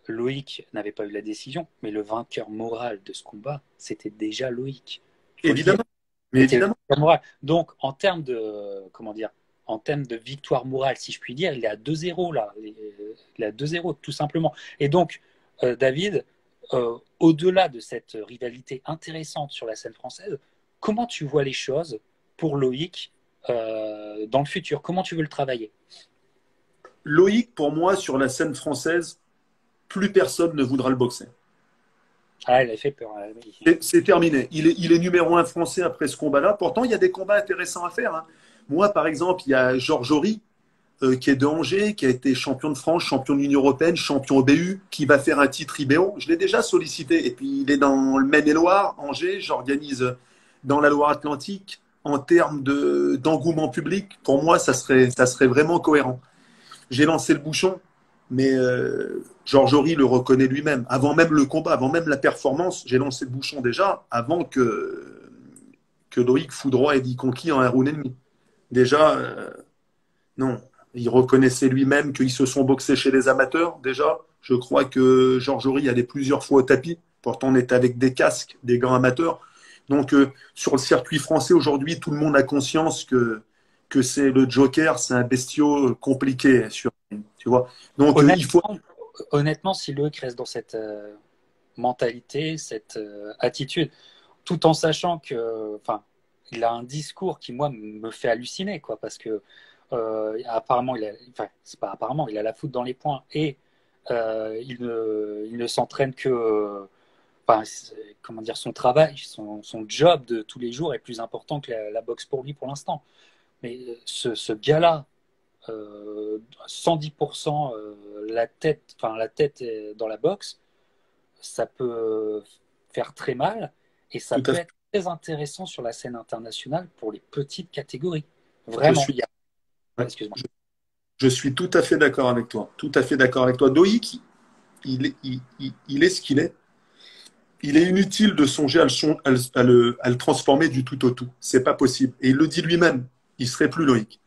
Loïc n'avait pas eu la décision, mais le vainqueur moral de ce combat, c'était déjà Loïc. Il faut le dire. Évidemment. Mais C'était le évidemment. vainqueur moral. Donc, en termes de, comment dire, en termes de victoire morale, si je puis dire, il est à 2-0 là. Il est à 2-0, tout simplement. Et donc, David, au-delà de cette rivalité intéressante sur la scène française, comment tu vois les choses pour Loïc dans le futur? Comment tu veux le travailler? Loïc, pour moi, sur la scène française, plus personne ne voudra le boxer. Ah, il a fait peur. Oui. C'est terminé. Il est numéro un français après ce combat-là. Pourtant, il y a des combats intéressants à faire, hein. Moi, par exemple, il y a Georges Jory, qui est de Angers, qui a été champion de France, champion de l'Union européenne, champion OBU, qui va faire un titre IBO. Je l'ai déjà sollicité. Et puis, il est dans le Maine-et-Loire, Angers. J'organise dans la Loire-Atlantique. En termes d'engouement public, pour moi, ça serait vraiment cohérent. J'ai lancé le bouchon, mais Georges Jory le reconnaît lui-même. Avant même le combat, avant même la performance, j'ai lancé le bouchon déjà, avant que Loïc foudroie Eddie Conquis en un round et demi. Déjà, non. Il reconnaissait lui-même qu'ils se sont boxés chez les amateurs, déjà. Je crois que Georges Jory allait plusieurs fois au tapis. Pourtant, on était avec des casques, des grands amateurs. Donc, sur le circuit français aujourd'hui, tout le monde a conscience que c'est le Joker, c'est un bestiau compliqué, tu vois. Donc, il faut. Honnêtement, honnêtement, si Loïc reste dans cette mentalité, cette attitude, tout en sachant que, enfin, il a un discours qui moi me fait halluciner, quoi, parce que apparemment enfin, c'est pas apparemment, il a la foudre dans les poings et il ne s'entraîne que, enfin, comment dire, son travail, son job de tous les jours est plus important que la boxe pour lui pour l'instant. Mais ce gars-là, 110% la tête est dans la boxe, ça peut faire très mal et ça Tout à peut fait. être très intéressant sur la scène internationale pour les petites catégories. Je Vraiment, suis, ouais, excuse-moi. je suis tout à fait d'accord avec toi. Tout à fait d'accord avec toi. Loïc, il est ce qu'il est. Il est inutile de songer à le transformer du tout au tout. C'est pas possible. Et il le dit lui-même. Il serait plus Loïc.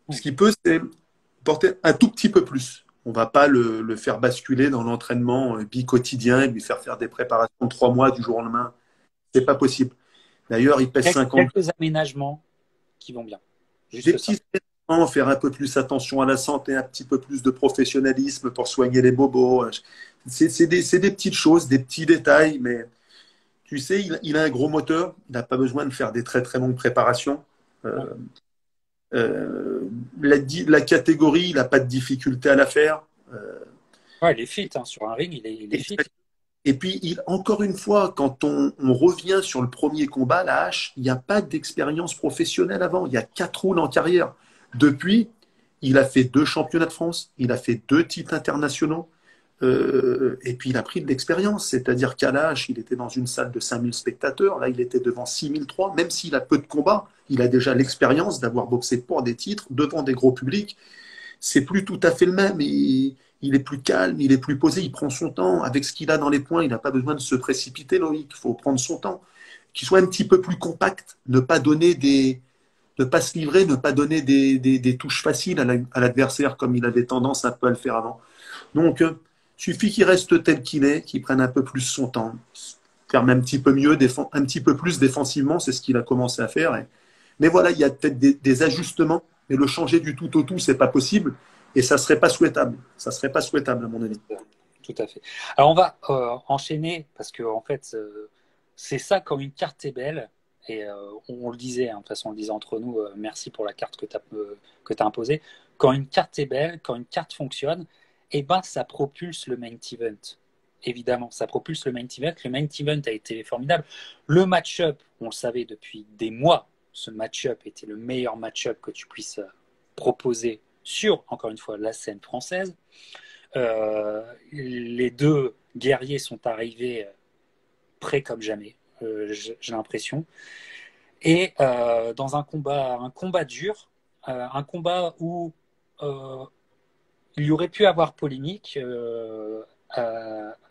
Ce qu'il peut, c'est porter un tout petit peu plus. On va pas le faire basculer dans l'entraînement bi-quotidien et lui faire des préparations de 3 mois du jour au lendemain. C'est pas possible. D'ailleurs, il pèse 50. Quelques aménagements qui vont bien. Des Juste ça. petits éléments, faire un peu plus attention à la santé, un petit peu plus de professionnalisme pour soigner les bobos. C'est des petites choses, des petits détails, mais tu sais, il a un gros moteur. Il n'a pas besoin de faire des très très longues préparations. Non. Euh, la catégorie, il n'a pas de difficulté à la faire. Euh, Ouais, il est fit, hein. Sur un ring, il est fit. Et puis, encore une fois, quand on revient sur le premier combat, la hache, il n'y a pas d'expérience professionnelle avant. Il y a 4 rounds en carrière. Depuis, il a fait 2 championnats de France, il a fait 2 titres internationaux, et puis il a pris de l'expérience. C'est-à-dire qu'à la hache, il était dans une salle de 5000 spectateurs. Là, il était devant 6003. Même s'il a peu de combats, il a déjà l'expérience d'avoir boxé pour des titres devant des gros publics. C'est plus tout à fait le même. Il est plus calme, il est plus posé, il prend son temps. Avec ce qu'il a dans les poings, il n'a pas besoin de se précipiter, Loïc. Il faut prendre son temps. Qu'il soit un petit peu plus compact, ne pas se livrer, ne pas donner des touches faciles à l'adversaire comme il avait tendance un peu à le faire avant. Donc, suffit qu'il reste tel qu'il est, qu'il prenne un peu plus son temps, faire même un petit peu mieux, un petit peu plus défensivement, c'est ce qu'il a commencé à faire. Mais voilà, il y a peut-être des ajustements, mais le changer du tout au tout, c'est pas possible, et ça serait pas souhaitable. Ça serait pas souhaitable à mon avis. Tout à fait. Alors, on va enchaîner parce que, en fait, c'est ça quand une carte est belle. Et on le disait, hein, de toute façon, on le disait entre nous, merci pour la carte que tu as imposée. Quand une carte est belle, quand une carte fonctionne, eh ben, ça propulse le main event. Évidemment, ça propulse le main event. Le main event a été formidable. Le match-up, on le savait depuis des mois, ce match-up était le meilleur match-up que tu puisses proposer sur, encore une fois, la scène française. Les deux guerriers sont arrivés prêts comme jamais, j'ai l'impression. Et dans un combat dur, un combat où il y aurait pu avoir polémique.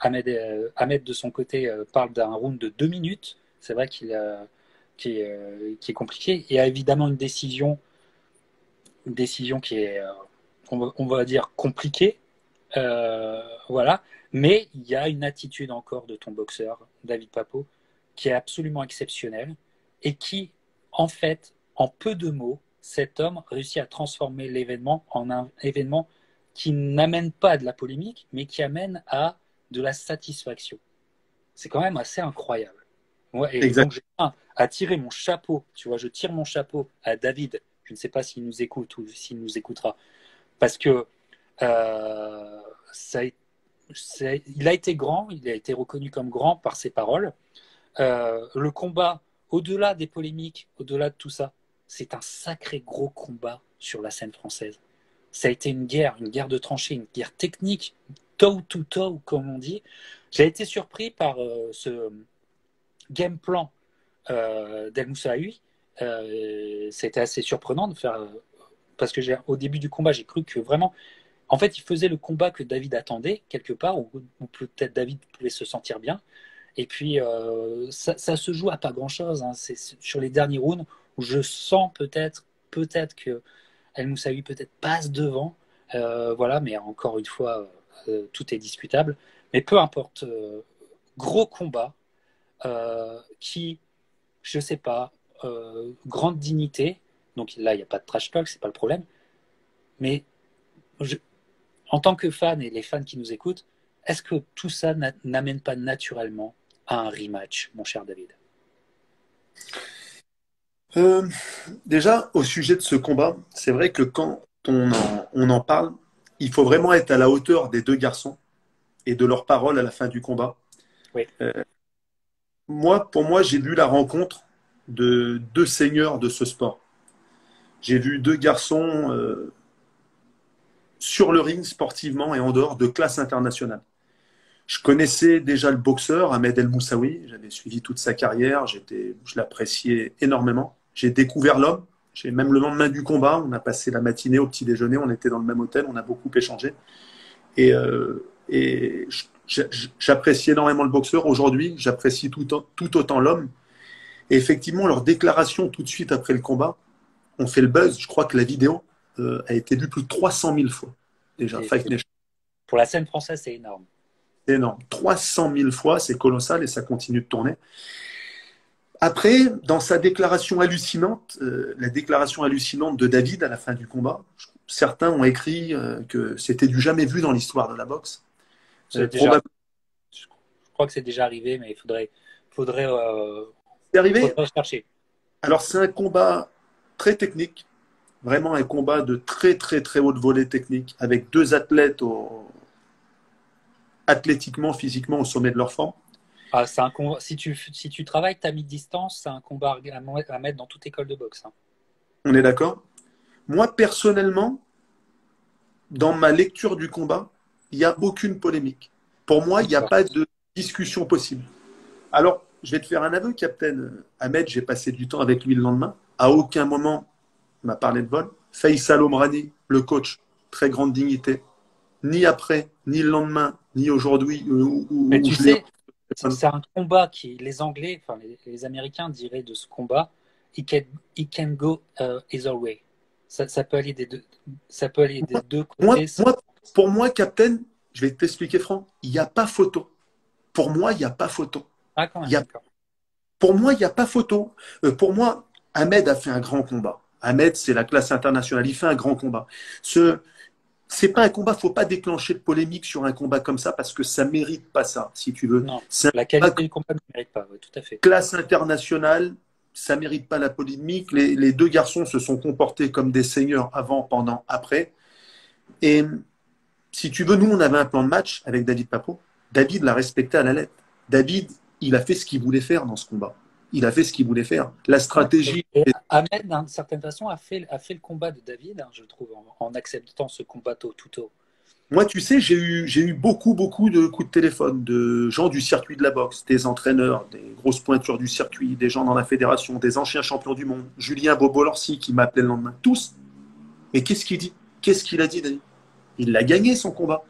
Ahmed, de son côté, parle d'un round de 2 minutes. C'est vrai qui est compliqué. Il y a évidemment une décision qui est, on va dire, compliquée. Voilà. Mais il y a une attitude encore de ton boxeur, David Papo, qui est absolument exceptionnelle et qui, en fait, en peu de mots, cet homme réussit à transformer l'événement en un événement qui n'amène pas de la polémique, mais qui amène à de la satisfaction. C'est quand même assez incroyable. Ouais, et Exact. donc, j'ai à tirer mon chapeau. Tu vois, je tire mon chapeau à David. Je ne sais pas s'il nous écoute ou s'il nous écoutera. Parce que euh, ça, il a été grand, il a été reconnu comme grand par ses paroles. Le combat, au-delà des polémiques, au-delà de tout ça, c'est un sacré gros combat sur la scène française. Ça a été une guerre de tranchées, une guerre technique, toe to toe, comme on dit. J'ai été surpris par ce game plan d'El Moussaoui. C'était assez surprenant de faire. Parce que au début du combat, j'ai cru que vraiment en fait, il faisait le combat que David attendait, quelque part, où peut-être David pouvait se sentir bien. Et puis, ça se joue à pas grand-chose. Hein. C'est sur les derniers rounds où je sens peut-être que El Moussaoui peut-être passe devant. Voilà, mais encore une fois, tout est discutable. Mais peu importe. Gros combat qui, je sais pas, grande dignité. Donc là, il n'y a pas de trash talk, c'est pas le problème. Mais je, en tant que fan et les fans qui nous écoutent, est-ce que tout ça n'amène pas naturellement à un rematch, mon cher David? Euh, Déjà, au sujet de ce combat, c'est vrai que quand on en parle, il faut vraiment être à la hauteur des 2 garçons et de leurs paroles à la fin du combat. Oui, Euh, pour moi, j'ai vu la rencontre de 2 seigneurs de ce sport. J'ai vu 2 garçons sur le ring sportivement et en dehors de classe internationale. Je connaissais déjà le boxeur Ahmed El Moussaoui, j'avais suivi toute sa carrière, je l'appréciais énormément. J'ai découvert l'homme, même le lendemain du combat, on a passé la matinée au petit déjeuner, on était dans le même hôtel, on a beaucoup échangé. Et j'apprécie énormément le boxeur. Aujourd'hui, j'apprécie tout autant l'homme. Et effectivement, leur déclaration tout de suite après le combat, on fait le buzz. Je crois que la vidéo a été vue plus de 300 000 fois déjà. Fight Nation, pour la scène française, c'est énorme. c'est énorme. 300 000 fois, c'est colossal et ça continue de tourner. Après, dans sa déclaration hallucinante, la déclaration hallucinante de David à la fin du combat, certains ont écrit que c'était du jamais vu dans l'histoire de la boxe. C'est déjà, Probablement je crois que c'est déjà arrivé, mais faudrait, euh, c'est arrivé. faudrait chercher. Alors, c'est un combat très technique, vraiment un combat de très, très, très haute volée technique, avec deux athlètes athlétiquement, physiquement au sommet de leur forme. Ah, c'est un combat. Si tu travailles ta mi-distance, c'est un combat à mettre dans toute école de boxe, hein. On est d'accord? Moi, personnellement, dans ma lecture du combat, il n'y a aucune polémique. Pour moi, il n'y a D'accord. pas de discussion possible. Alors, je vais te faire un aveu, Captain. Ahmed, j'ai passé du temps avec lui le lendemain. À aucun moment, il m'a parlé de vol. Faisal Omrani, le coach, très grande dignité. Ni après, ni le lendemain, ni aujourd'hui, Mais où tu je l'ai eu sais, au téléphone. c'est un combat qui, les Anglais, enfin les Américains diraient de ce combat, it can go either way. Ça peut aller des deux, ça peut aller des deux Moi, côtés. moi, pour moi, Captain, je vais t'expliquer, Franck, il n'y a pas photo. Pour moi, il n'y a pas photo. Ah, quand Il y même, a d'accord. Pour moi, il n'y a pas photo. Pour moi, Ahmed a fait un grand combat. Ahmed, c'est la classe internationale. Il fait un grand combat. C'est pas un combat. Faut pas déclencher de polémique sur un combat comme ça parce que ça mérite pas ça, si tu veux. Non, C'est un la combat qualité du combat ne mérite pas, ouais, tout à fait. classe internationale. Ça mérite pas la polémique. Les deux garçons se sont comportés comme des seigneurs avant, pendant, après. Et si tu veux, nous, on avait un plan de match avec David Papo. David l'a respecté à la lettre. David, il a fait ce qu'il voulait faire dans ce combat. Il a fait ce qu'il voulait faire. La Ouais. Et, stratégie. et Ahmed, d'une certaine façon, a fait le combat de David, hein, je trouve, en acceptant ce combat tout haut. Moi, tu sais, j'ai eu beaucoup, beaucoup de coups de téléphone de gens du circuit de la boxe, des entraîneurs, des grosses pointures du circuit, des gens dans la fédération, des anciens champions du monde, Julien Bobolorsi qui m'appelait le lendemain. Tous. Mais qu'est-ce qu'il dit? Qu'est-ce qu'il a dit, David? Il l'a gagné, son combat.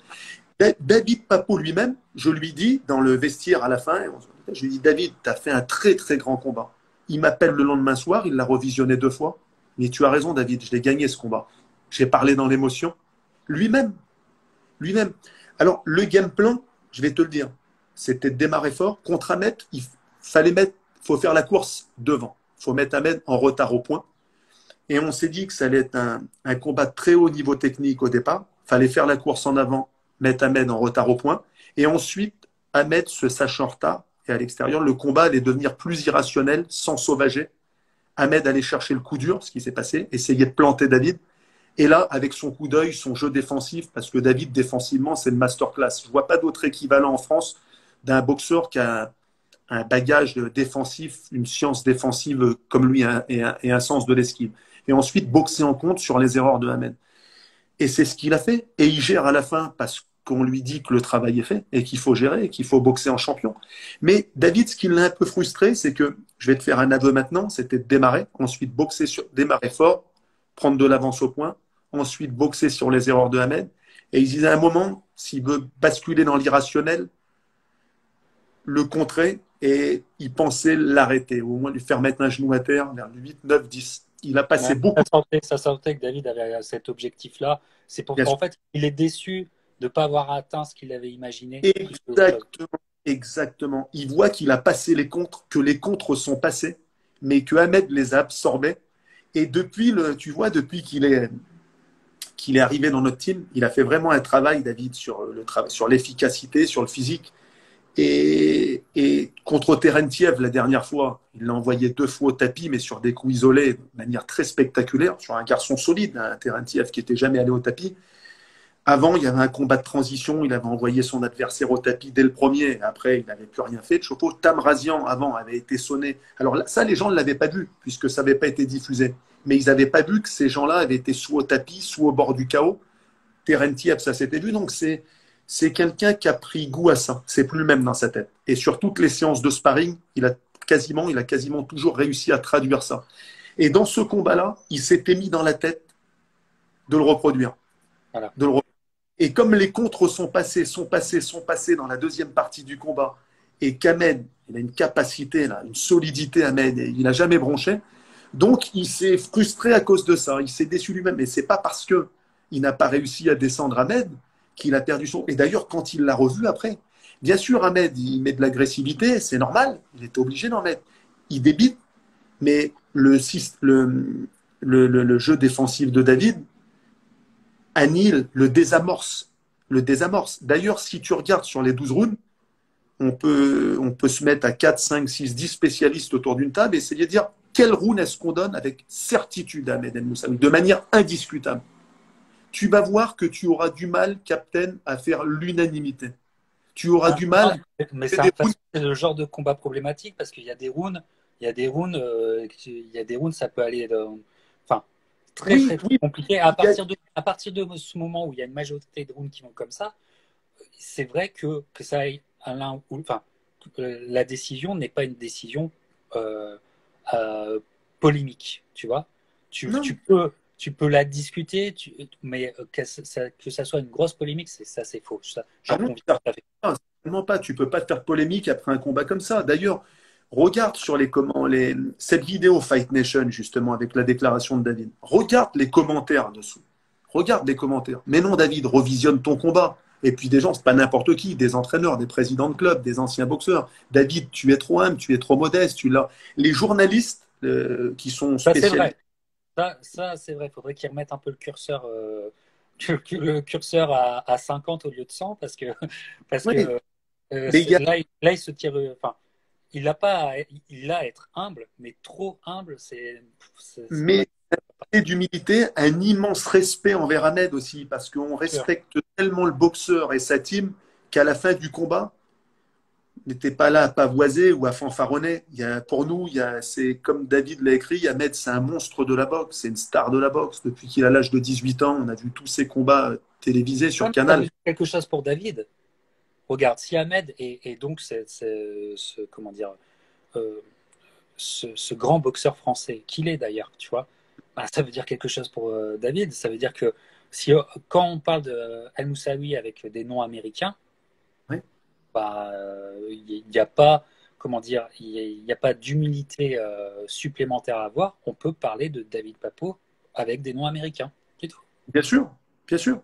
David Papo lui-même, je lui dis dans le vestiaire à la fin, je lui dis, David, tu as fait un très, très grand combat. Il m'appelle le lendemain soir, il l'a revisionné 2 fois. Mais tu as raison, David, je l'ai gagné ce combat. J'ai parlé dans l'émotion. Lui-même, lui-même. Alors, le game plan, je vais te le dire, c'était de démarrer fort. Contre Ahmed, faut faire la course devant. Il faut mettre Ahmed en retard au point. Et on s'est dit que ça allait être un combat de très haut niveau technique au départ. Il fallait faire la course en avant, mettre Ahmed en retard au point. Et ensuite, Ahmed se sachant en retard et à l'extérieur, le combat allait devenir plus irrationnel, sans sauvager. Ahmed allait chercher le coup dur, ce qui s'est passé, essayer de planter David. Et là, avec son coup d'œil, son jeu défensif, parce que David, défensivement, c'est le masterclass. Je ne vois pas d'autre équivalent en France d'un boxeur qui a un bagage défensif, une science défensive comme lui et un sens de l'esquive. Et ensuite, boxer en compte sur les erreurs de Ahmed. Et c'est ce qu'il a fait. Et il gère à la fin parce qu'on lui dit que le travail est fait et qu'il faut gérer et qu'il faut boxer en champion. Mais David, ce qui l'a un peu frustré, c'est que, je vais te faire un aveu maintenant, c'était de démarrer, ensuite démarrer fort, prendre de l'avance au point, ensuite boxer sur les erreurs de Ahmed. Et il disait à un moment, s'il veut basculer dans l'irrationnel, le contrer et il pensait l'arrêter, au moins lui faire mettre un genou à terre vers le 8, 9, 10. Il a Ouais, passé beaucoup ça sentait que David avait cet objectif-là. C'est pour de qu'en fait, il est déçu de ne pas avoir atteint ce qu'il avait imaginé plus que autre chose. Exactement, exactement. Il voit qu'il a passé les contres, que les contres sont passés, mais que Ahmed les a absorbés. Et depuis tu vois, depuis qu'il est arrivé dans notre team, il a fait vraiment un travail, David, sur l'efficacité, sur le physique. Et contre Terentiev, la dernière fois, il l'a envoyé 2 fois au tapis, mais sur des coups isolés, de manière très spectaculaire, sur un garçon solide, un Terentiev qui n'était jamais allé au tapis. Avant, il y avait un combat de transition. Il avait envoyé son adversaire au tapis dès le premier. Après, il n'avait plus rien fait de Chopo. Tamrazian, avant, avait été sonné. Alors là, ça, les gens ne l'avaient pas vu, puisque ça n'avait pas été diffusé. Mais ils n'avaient pas vu que ces gens-là avaient été soit au tapis, soit au bord du chaos. Terentiev, ça s'était vu. Donc, c'est quelqu'un qui a pris goût à ça. C'est plus le même dans sa tête. Et sur toutes les séances de sparring, il a quasiment toujours réussi à traduire ça. Et dans ce combat-là, il s'était mis dans la tête de le reproduire. Voilà. De le reproduire. Et comme les contres sont passés dans la deuxième partie du combat, et qu'Ahmed, il a une capacité, là, une solidité, Ahmed, et il n'a jamais bronché, donc il s'est frustré à cause de ça, il s'est déçu lui-même. Et c'est pas parce qu'il n'a pas réussi à descendre Ahmed qu'il a perdu son... Et d'ailleurs, quand il l'a revu après, bien sûr, Ahmed, il met de l'agressivité, c'est normal, il était obligé d'en mettre. il débite, mais le jeu défensif de David annihile, le désamorce. Le désamorce. D'ailleurs, si tu regardes sur les 12 rounds, on peut se mettre à 4, 5, 6, 10 spécialistes autour d'une table et essayer de dire quel round est-ce qu'on donne avec certitude à Ahmed El Moussaoui, de manière indiscutable. Tu vas voir que tu auras du mal, Captain, à faire l'unanimité. Tu auras du mal. Mais C'est des rounds. c'est le genre de combat problématique parce qu'il y a des rounds, ça peut aller enfin, très, Oui, très, très oui. compliqué. À partir de ce moment où il y a une majorité de rounds qui vont comme ça, c'est vrai que ça aille à l'un ou enfin, la décision n'est pas une décision euh, euh, polémique, tu vois. Non, Tu peux la discuter, mais que ça soit une grosse polémique, ça c'est faux. ah J'en non, conviens tout à fait. certainement pas. Tu peux pas te faire polémique après un combat comme ça. D'ailleurs, regarde sur cette vidéo Fight Nation, justement, avec la déclaration de David. Regarde les commentaires dessous. Regarde les commentaires. Mais non, David, revisionne ton combat. Et puis des gens, c'est pas n'importe qui, des entraîneurs, des présidents de clubs, des anciens boxeurs. David, tu es trop humble, tu es trop modeste. Les journalistes qui sont Ça c'est spécialisés. vrai. Ça c'est vrai. Il faudrait qu'ils remettent un peu le curseur à 50 au lieu de 100 parce Oui, que mais il y a là, il se tire. Enfin, il a à être humble, mais trop humble, c'est pas mais d'humilité, un immense respect envers Ahmed aussi, parce qu'on sûr. respecte tellement le boxeur et sa team qu'à la fin du combat, on n'était pas là à pavoiser ou à fanfaronner. Pour nous, c'est comme David l'a écrit, Ahmed, c'est un monstre de la boxe, c'est une star de la boxe. Depuis qu'il a l'âge de 18 ans, on a vu tous ses combats télévisés Ouais, sur mais ça veut Canal. dire quelque chose pour David. Regarde, si Ahmed est donc comment dire, euh, ce grand boxeur français, qu'il est d'ailleurs, tu vois, bah, ça veut dire quelque chose pour David. Ça veut dire que si, quand on parle de El Moussaoui avec des noms américains, Oui, bah, il n'y a pas, comment dire, il y a pas d'humilité supplémentaire à avoir. On peut parler de David Papo avec des noms américains. C'est tout. bien sûr, bien sûr.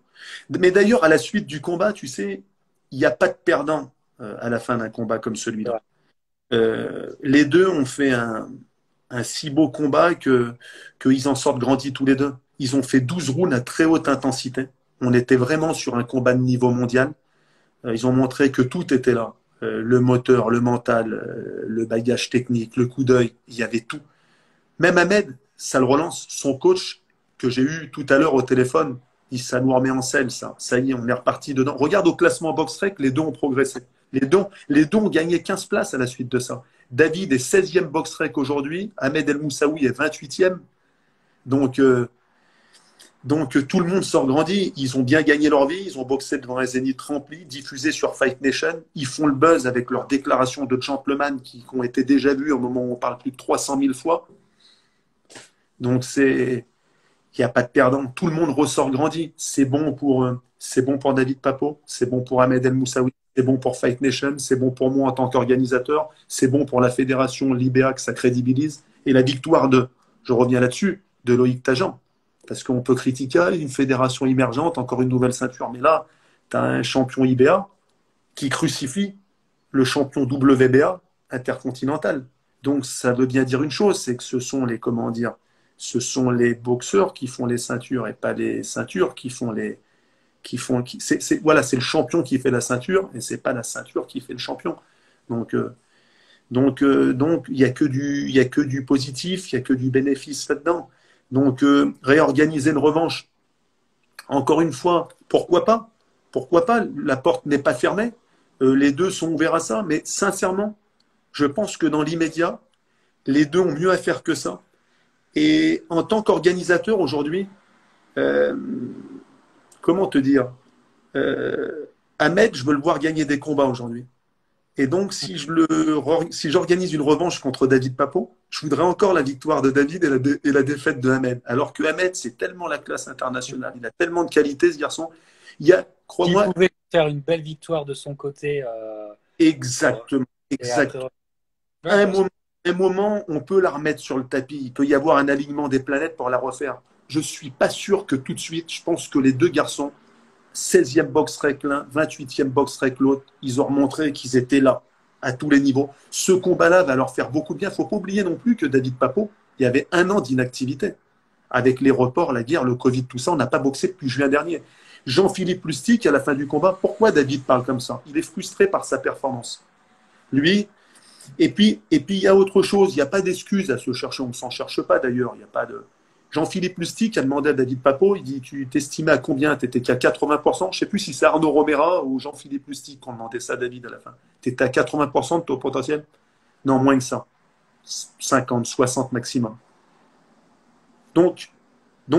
Mais d'ailleurs, à la suite du combat, tu sais, il n'y a pas de perdant à la fin d'un combat comme C'est celui-là. vrai. Les deux ont fait un si beau combat qu'ils en sortent grandis tous les deux. Ils ont fait 12 rounds à très haute intensité. On était vraiment sur un combat de niveau mondial. Ils ont montré que tout était là. Le moteur, le mental, le bagage technique, le coup d'œil, il y avait tout. Même Ahmed, ça le relance. Son coach, que j'ai eu tout à l'heure au téléphone, ça nous remet en selle, ça. Ça y est, on est reparti dedans. Regarde au classement BoxRec, les deux ont progressé. Les deux ont gagné 15 places à la suite de ça. David est 16e BoxRec aujourd'hui, Ahmed El Moussaoui est 28e. Donc, tout le monde sort grandi. Ils ont bien gagné leur vie. Ils ont boxé devant un zénith rempli, diffusé sur Fight Nation. Ils font le buzz avec leurs déclarations de gentleman qui ont été déjà vues au moment où on parle plus de 300 000 fois. Donc, il n'y a pas de perdant. Tout le monde ressort grandi. C'est bon pour David Papo, c'est bon pour Ahmed El Moussaoui, c'est bon pour Fight Nation, c'est bon pour moi en tant qu'organisateur, c'est bon pour la fédération Libéa que ça crédibilise. Et la victoire je reviens là-dessus, de Loïc Tajan. Parce qu'on peut critiquer une fédération émergente, encore une nouvelle ceinture. Mais là, tu as un champion IBA qui crucifie le champion WBA intercontinental. Donc ça veut bien dire une chose, c'est que ce sont ce sont les boxeurs qui font les ceintures et pas les ceintures qui font les voilà, c'est le champion qui fait la ceinture et c'est pas la ceinture qui fait le champion. Donc il y a il y a que du positif, il y a que du bénéfice là-dedans. Donc réorganiser une revanche. Encore une fois, pourquoi pas? Pourquoi pas? La porte n'est pas fermée. Les deux sont ouverts à ça, mais sincèrement, je pense que dans l'immédiat, les deux ont mieux à faire que ça. Et en tant qu'organisateur aujourd'hui, euh, comment te dire, Ahmed, je veux le voir gagner des combats aujourd'hui. Et donc, si j'organise une revanche contre David Papo, je voudrais encore la victoire de David et la défaite de Ahmed. Alors que Ahmed, c'est tellement la classe internationale, il a tellement de qualité, ce garçon. S'il Crois-moi, pouvait faire une belle victoire de son côté, euh, exactement, et après, exactement. ouais, Un bien sûr. moment, un moment, on peut la remettre sur le tapis. Il peut y avoir un alignement des planètes pour la refaire. Je ne suis pas sûr que tout de suite, je pense que les deux garçons, 16e box rec l'un, 28e box rec l'autre, ils ont montré qu'ils étaient là, à tous les niveaux. Ce combat-là va leur faire beaucoup de bien. Il ne faut pas oublier non plus que David Papo, il y avait 1 an d'inactivité. Avec les reports, la guerre, le Covid, tout ça, on n'a pas boxé depuis juin dernier. Jean-Philippe Lustig, à la fin du combat, pourquoi David parle comme ça? Il est frustré par sa performance. Lui, et puis il y a autre chose, il n'y a pas d'excuse à se chercher, on ne s'en cherche pas d'ailleurs, il n'y a pas de... Jean-Philippe Lustig a demandé à David Papo, il dit, tu t'estimais à combien? Tu étais qu'à 80%, je ne sais plus si c'est Arnaud Romera ou Jean-Philippe Lustig qui ont demandé ça à David à la fin. Tu étais à 80% de ton potentiel? Non, moins que ça. 50, 60 maximum. Donc,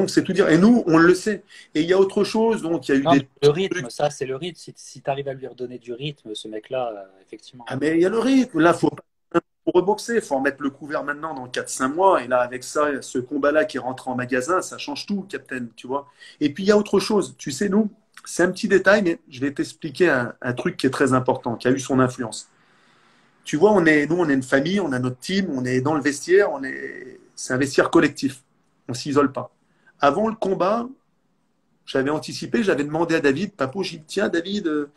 c'est tout dire. Et nous, on le sait. Et il y a autre chose. Donc, il y a eu Non, mais des le rythme, trucs. ça, c'est le rythme. Si tu arrives à lui redonner du rythme, ce mec-là, effectivement. Ah, mais il y a le rythme. Là, faut pas faut reboxer. Il faut en mettre le couvert maintenant dans 4-5 mois. Et là, avec ça, ce combat-là qui est rentré en magasin, ça change tout, Captain. Tu vois. Et puis, il y a autre chose. Tu sais, nous, c'est un petit détail, mais je vais t'expliquer un truc qui est très important, qui a eu son influence. Tu vois, nous, on est une famille, on a notre team, on est dans le vestiaire, c'est un vestiaire collectif. On ne s'isole pas. Avant le combat, j'avais anticipé, j'avais demandé à David, Papo, j'ai dit, tiens, David,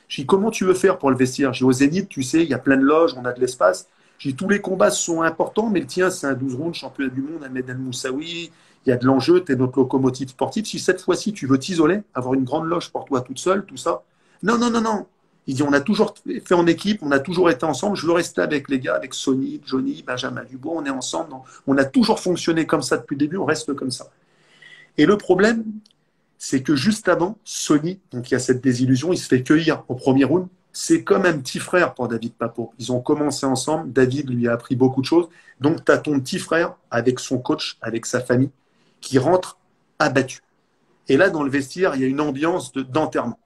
j'ai dit, comment tu veux faire pour le vestiaire? J'ai dit, au Zénith, tu sais, il y a plein de loges, on a de l'espace. J'ai dit, tous les combats sont importants, mais le tien, c'est un 12 rounds, championnat du monde, Ahmed El Moussaoui, il y a de l'enjeu, tu es notre locomotive sportive. Si cette fois-ci, tu veux t'isoler, avoir une grande loge pour toi toute seule, tout ça. Non, non, non, non. Il dit, on a toujours fait en équipe, on a toujours été ensemble, je veux rester avec les gars, avec Sonny, Johnny, Benjamin Dubois, on est ensemble. On a toujours fonctionné comme ça depuis le début, on reste comme ça. Et le problème, c'est que juste avant, Sonny, donc il y a cette désillusion, il se fait cueillir au premier round. C'est comme un petit frère pour David Papo. Ils ont commencé ensemble, David lui a appris beaucoup de choses. Donc tu as ton petit frère avec son coach, avec sa famille, qui rentre abattu. Et là, dans le vestiaire, il y a une ambiance d'enterrement.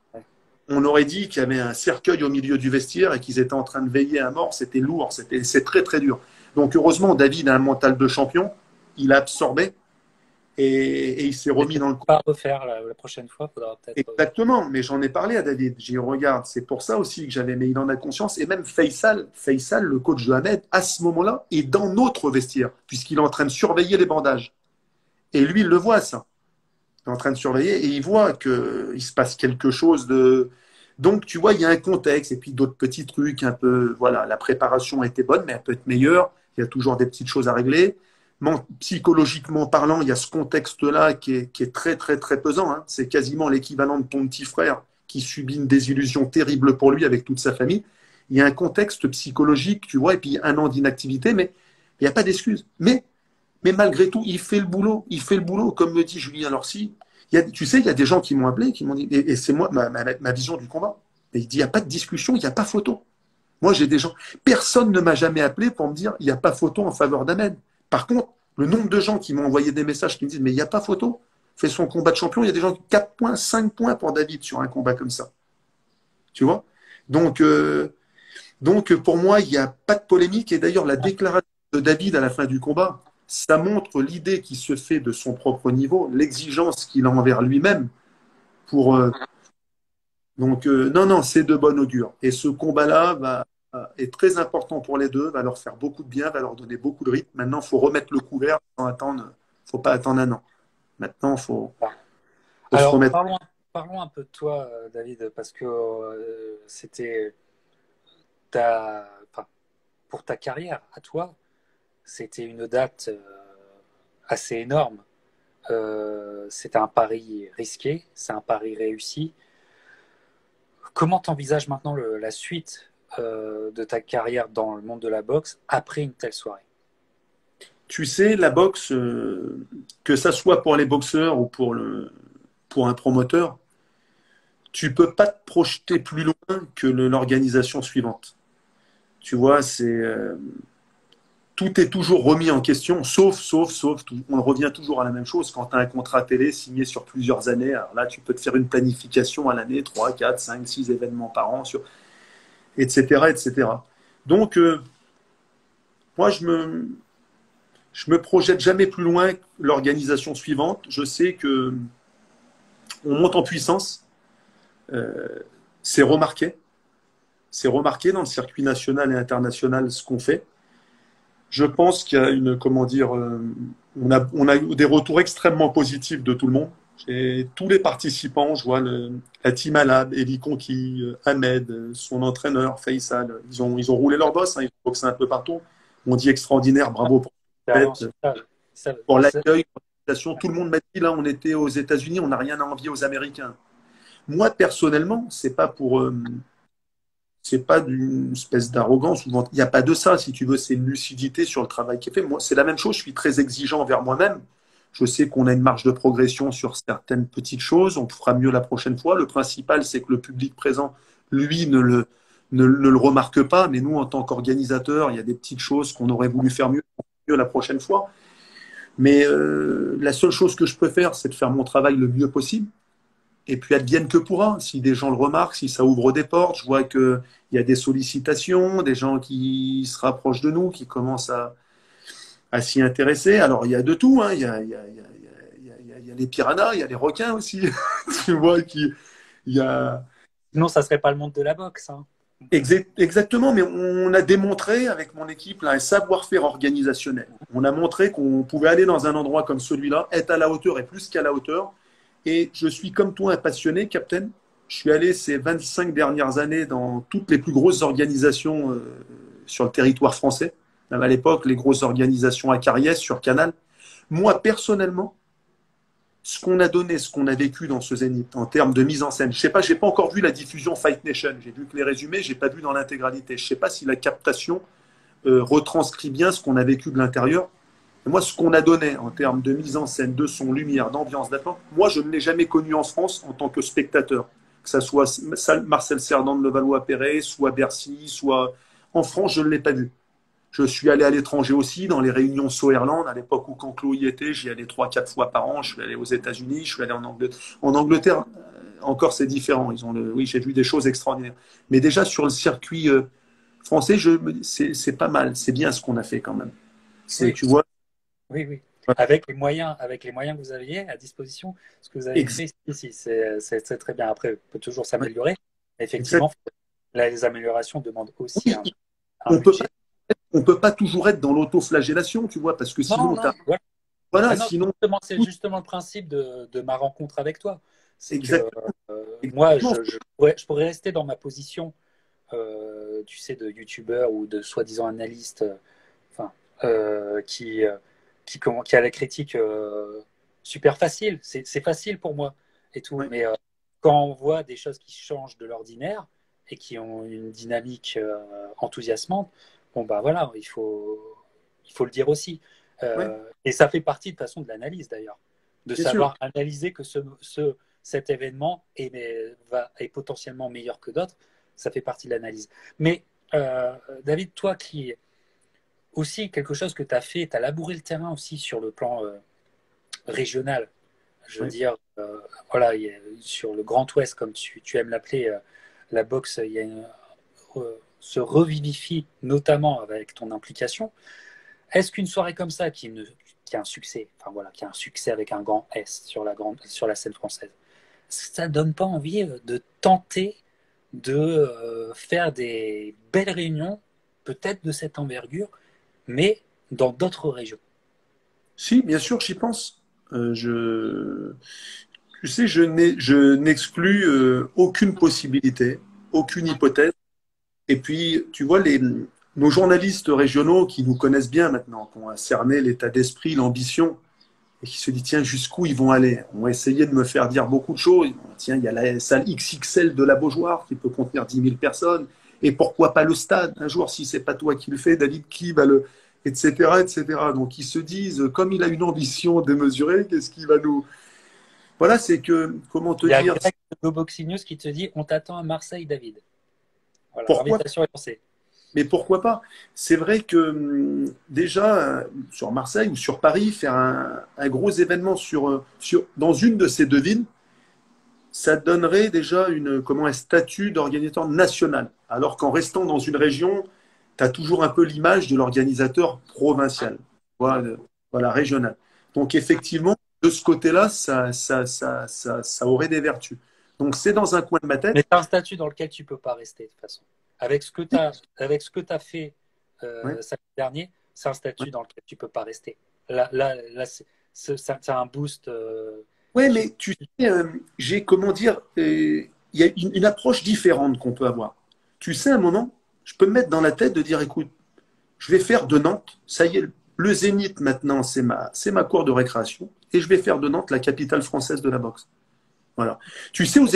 On aurait dit qu'il y avait un cercueil au milieu du vestiaire et qu'ils étaient en train de veiller à mort. C'était lourd, c'est très très dur. Donc heureusement, David a un mental de champion. Il a absorbé et il s'est remis dans le coup. Pas refaire la prochaine fois, il faudra peut-être. Exactement, mais j'en ai parlé à David. J'ai dit, regarde, c'est pour ça aussi que j'avais, mais il en a conscience. Et même Faisal, le coach de Ahmed, à ce moment-là, est dans notre vestiaire, puisqu'il est en train de surveiller les bandages. Et lui, il le voit, ça. Il est en train de surveiller et il voit qu'il se passe quelque chose de. Donc, tu vois, il y a un contexte et puis d'autres petits trucs un peu. Voilà, la préparation était bonne, mais elle peut être meilleure. Il y a toujours des petites choses à régler. Psychologiquement parlant, il y a ce contexte-là qui est très, très, très pesant. Hein. C'est quasiment l'équivalent de ton petit frère qui subit une désillusion terrible pour lui avec toute sa famille. Il y a un contexte psychologique, tu vois, et puis 1 an d'inactivité, mais il n'y a pas d'excuse. Mais malgré tout, il fait le boulot. Il fait le boulot, comme me dit Julien Lorcy. Tu sais, il y a des gens qui m'ont appelé, qui m'ont dit, et c'est moi, ma vision du combat. Et il dit, il n'y a pas de discussion, il n'y a pas photo. Moi, j'ai des gens. Personne ne m'a jamais appelé pour me dire, il n'y a pas photo en faveur d'Ahmed. Par contre, le nombre de gens qui m'ont envoyé des messages qui me disent, mais il n'y a pas photo. Fait son combat de champion, il y a des gens qui 4 points, 5 points pour David sur un combat comme ça. Tu vois? Donc, pour moi, il n'y a pas de polémique. Et d'ailleurs, la déclaration de David à la fin du combat, ça montre l'idée qui se fait de son propre niveau, l'exigence qu'il a envers lui-même. Donc, non, non, c'est de bon augure. Et ce combat-là est très important pour les deux, va leur faire beaucoup de bien, va leur donner beaucoup de rythme. Maintenant, il faut remettre le couvert sans attendre. Il ne faut pas attendre 1 an. Maintenant, il faut se Alors, remettre. parlons un peu de toi, David, parce que c'était enfin, pour ta carrière, à toi, c'était une date assez énorme. C'était un pari risqué, c'est un pari réussi. Comment t'envisages maintenant la suite de ta carrière dans le monde de la boxe après une telle soirée? Tu sais, la boxe, que ça soit pour les boxeurs ou pour un promoteur, tu ne peux pas te projeter plus loin que l'organisation suivante. Tu vois, tout est toujours remis en question, sauf, on revient toujours à la même chose. Quand tu as un contrat télé signé sur plusieurs années, alors là, tu peux te faire une planification à l'année, 3, 4, 5, 6 événements par an, etc., etc. Donc, moi, je me projette jamais plus loin que l'organisation suivante. Je sais que on monte en puissance. C'est remarqué. C'est remarqué dans le circuit national et international ce qu'on fait. Je pense qu'il y a on a eu des retours extrêmement positifs de tout le monde. J'ai tous les participants, je vois la team Alab, Eli Conki, Ahmed, son entraîneur, Faisal. Ils ont roulé leur boss, hein, ils ont boxé un peu partout. On dit extraordinaire, bravo pour Clairement, cette ça, pour ça- l'accueil, pour l'invitation. Tout le monde m'a dit, là, on était aux États-Unis, on n'a rien à envier aux Américains. Moi, personnellement, c'est pas d'une espèce d'arrogance. Il n'y a pas de ça, si tu veux, c'est une lucidité sur le travail qui est fait. Moi, c'est la même chose, je suis très exigeant envers moi-même. Je sais qu'on a une marge de progression sur certaines petites choses, on fera mieux la prochaine fois. Le principal, c'est que le public présent, lui, ne le remarque pas, mais nous, en tant qu'organisateurs, il y a des petites choses qu'on aurait voulu faire mieux la prochaine fois. Mais la seule chose que je peux faire, c'est de faire mon travail le mieux possible. Et puis advienne que pourra. Si des gens le remarquent, si ça ouvre des portes, je vois qu'il y a des sollicitations, des gens qui se rapprochent de nous, qui commencent à s'y intéresser. Alors il y a de tout, hein. Il y a les piranhas, il y a les requins aussi. Tu vois, il y a... sinon, ça serait pas le monde de la boxe, hein. Exactement, mais on a démontré avec mon équipe là, un savoir-faire organisationnel. On a montré qu'on pouvait aller dans un endroit comme celui-là, être à la hauteur et plus qu'à la hauteur. Et je suis comme toi un passionné, Captain. Je suis allé ces 25 dernières années dans toutes les plus grosses organisations sur le territoire français. Même à l'époque, les grosses organisations à Carriès, sur Canal. Moi, personnellement, ce qu'on a donné, ce qu'on a vécu dans ce Zénith en termes de mise en scène, je sais pas, j'ai pas encore vu la diffusion Fight Nation. J'ai vu que les résumés, j'ai pas vu dans l'intégralité. Je sais pas si la captation retranscrit bien ce qu'on a vécu de l'intérieur. Et moi, ce qu'on a donné en termes de mise en scène, de son, lumière, d'ambiance, d'attente, moi, je ne l'ai jamais connu en France en tant que spectateur. Que ça soit Marcel Cerdan de Levallois-Perret, soit Bercy, soit en France, je ne l'ai pas vu. Je suis allé à l'étranger aussi, dans les réunions Soerland, à l'époque où Canclo y était, j'y allais 3, 4 fois par an. Je suis allé aux États-Unis, je suis allé en Angleterre. En Angleterre, encore, c'est différent. Oui, j'ai vu des choses extraordinaires. Mais déjà, sur le circuit français, c'est pas mal. C'est bien ce qu'on a fait quand même. C'est, Oui, tu vois, oui, oui. ouais, Avec les moyens que vous aviez à disposition, ce que vous avez ex- fait ici, c'est très bien. Après, on peut toujours ouais, s'améliorer. exact. Effectivement, là, les améliorations demandent aussi Oui, un on peut pas, budget. on peut pas toujours être dans l'autoflagellation, tu vois, parce que Non, sinon, non, voilà. voilà, Ah non, sinon, c'est justement le principe de ma rencontre avec toi. C'est que exactement, moi, exactement. je pourrais rester dans ma position, tu sais, de youtubeur ou de soi-disant analyste, enfin, euh, qui, euh, qui a la critique super facile. C'est facile pour moi et tout. Ouais, Mais quand on voit des choses qui changent de l'ordinaire et qui ont une dynamique enthousiasmante, bon, bah voilà, il faut le dire aussi. ouais, Et ça fait partie de façon de l'analyse d'ailleurs, de bien sûr. savoir analyser que cet événement est potentiellement meilleur que d'autres. Ça fait partie de l'analyse. Mais David, toi qui aussi quelque chose que tu as fait, tu as labouré le terrain aussi sur le plan régional. Je veux Ouais, dire, voilà, sur le Grand Ouest, comme tu aimes l'appeler, la boxe, se revivifie notamment avec ton implication. Est-ce qu'une soirée comme ça, qui a un succès, enfin voilà, qui a un succès avec un grand S sur la scène française, ça donne pas envie de tenter de faire des belles réunions, peut-être de cette envergure, mais dans d'autres régions? si, bien sûr, j'y pense. Tu sais, je n'exclus aucune possibilité, aucune hypothèse. Et puis, tu vois, nos journalistes régionaux qui nous connaissent bien maintenant, qui ont cerné l'état d'esprit, l'ambition, et qui se disent, tiens, jusqu'où ils vont aller? On va essayer de me faire dire beaucoup de choses. Tiens, il y a la salle XXL de la Beaujoire qui peut contenir 10 000 personnes. Et pourquoi pas le stade? Un jour, si c'est pas toi qui le fais, David, qui va le... etc., etc. Donc, ils se disent, comme il a une ambition démesurée, qu'est-ce qui va nous... Voilà, c'est que, comment te Il y a dire, Greg de GoBoxing News qui te dit on t'attend à Marseille, David. Voilà, pourquoi l'invitation est lancée. mais pourquoi pas? C'est vrai que déjà, sur Marseille ou sur Paris, faire un gros événement dans une de ces deux villes, ça donnerait déjà un statut d'organisateur national. Alors qu'en restant dans une région, tu as toujours un peu l'image de l'organisateur provincial, voilà, voilà, régional. Donc effectivement, de ce côté-là, ça aurait des vertus. Donc c'est dans un coin de ma tête. Mais tu as un statut dans lequel tu ne peux pas rester, de toute façon. Avec ce que tu as fait Ouais, samedi dernier, c'est un ouais, statut dans lequel tu ne peux pas rester. Là c'est un boost. Ouais, mais tu sais, j'ai, comment dire, il y a une approche différente qu'on peut avoir. Tu sais, à un moment, je peux me mettre dans la tête de dire, écoute, je vais faire de Nantes, ça y est, le Zénith maintenant, c'est ma cour de récréation, et je vais faire de Nantes la capitale française de la boxe. Voilà. Tu sais, aux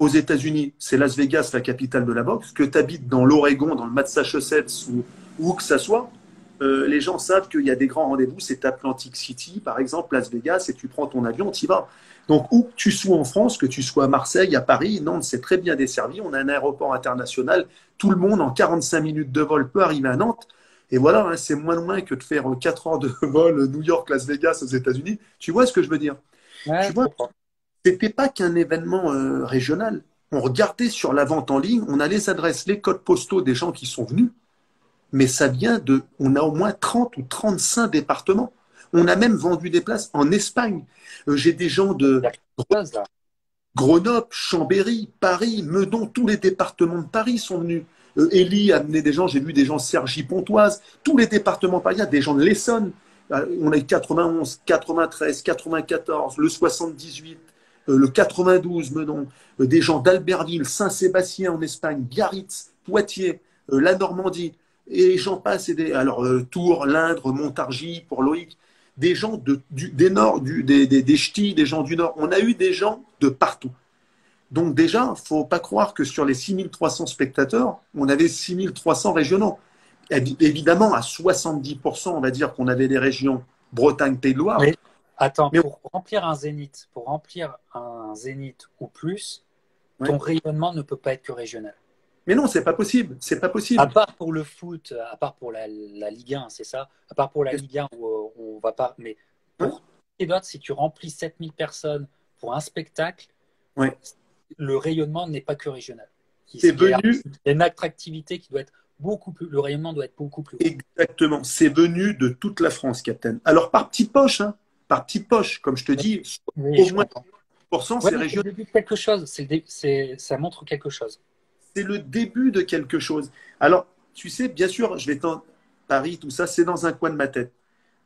États-Unis, c'est Las Vegas, la capitale de la boxe, que tu habites dans l'Oregon, dans le Massachusetts, ou où que ça soit, les gens savent qu'il y a des grands rendez-vous, c'est Atlantic City, par exemple, Las Vegas, et tu prends ton avion, tu y vas. Donc, où que tu sois en France, que tu sois à Marseille, à Paris, Nantes, c'est très bien desservi. On a un aéroport international. Tout le monde, en 45 minutes de vol, peut arriver à Nantes. Et voilà, hein, c'est moins loin que de faire 4 heures de vol New York-Las Vegas aux États-Unis. Tu vois ce que je veux dire? Ouais, Tu je vois, comprends. c'était pas qu'un événement régional. On regardait sur la vente en ligne, on a les adresses, les codes postaux des gens qui sont venus, mais ça vient de, on a au moins 30 ou 35 départements. On a même vendu des places en Espagne. J'ai des gens Il y de a quelque chose là. Grenoble, Chambéry, Paris, Meudon, tous les départements de Paris sont venus. Élie a amené des gens, j'ai vu des gens de Cergy-Pontoise, tous les départements parisiens, des gens de l'Essonne. On a eu 91, 93, 94, le 78, le 92, Meudon, des gens d'Albertville, Saint-Sébastien en Espagne, Biarritz, Poitiers, la Normandie, et j'en passe. Alors, Tours, l'Indre, Montargis, pour Loïc, des gens des Nord, des Ch'tis, des gens du Nord. On a eu des gens de partout. Donc déjà, il ne faut pas croire que sur les 6300 spectateurs, on avait 6300 régionaux. Évidemment, à 70%, on va dire qu'on avait des régions Bretagne, Pays de Loire. Mais attends, Mais pour remplir un zénith ou plus, ouais. ton rayonnement ne peut pas être que régional. Mais non, c'est pas possible. C'est pas À possible. part pour le foot, à part pour la Ligue 1, c'est ça? À part pour la Ligue 1 où on va pas. Mais Ouais. pour les autres, si tu remplis 7000 personnes pour un spectacle, Ouais. le rayonnement n'est pas que régional. C'est Il y a venu une attractivité qui doit être beaucoup plus. Le rayonnement doit être beaucoup plus haut. exactement. C'est venu de toute la France, Captain. Alors par petite poche, hein, par petite poche, comme je te dis, Oui, au je moins comprends. 10%, Ouais, c'est mais c'est le régional. début de quelque chose. Ça montre quelque chose. C'est le début de quelque chose. Alors, tu sais, bien sûr, Paris, tout ça, c'est dans un coin de ma tête.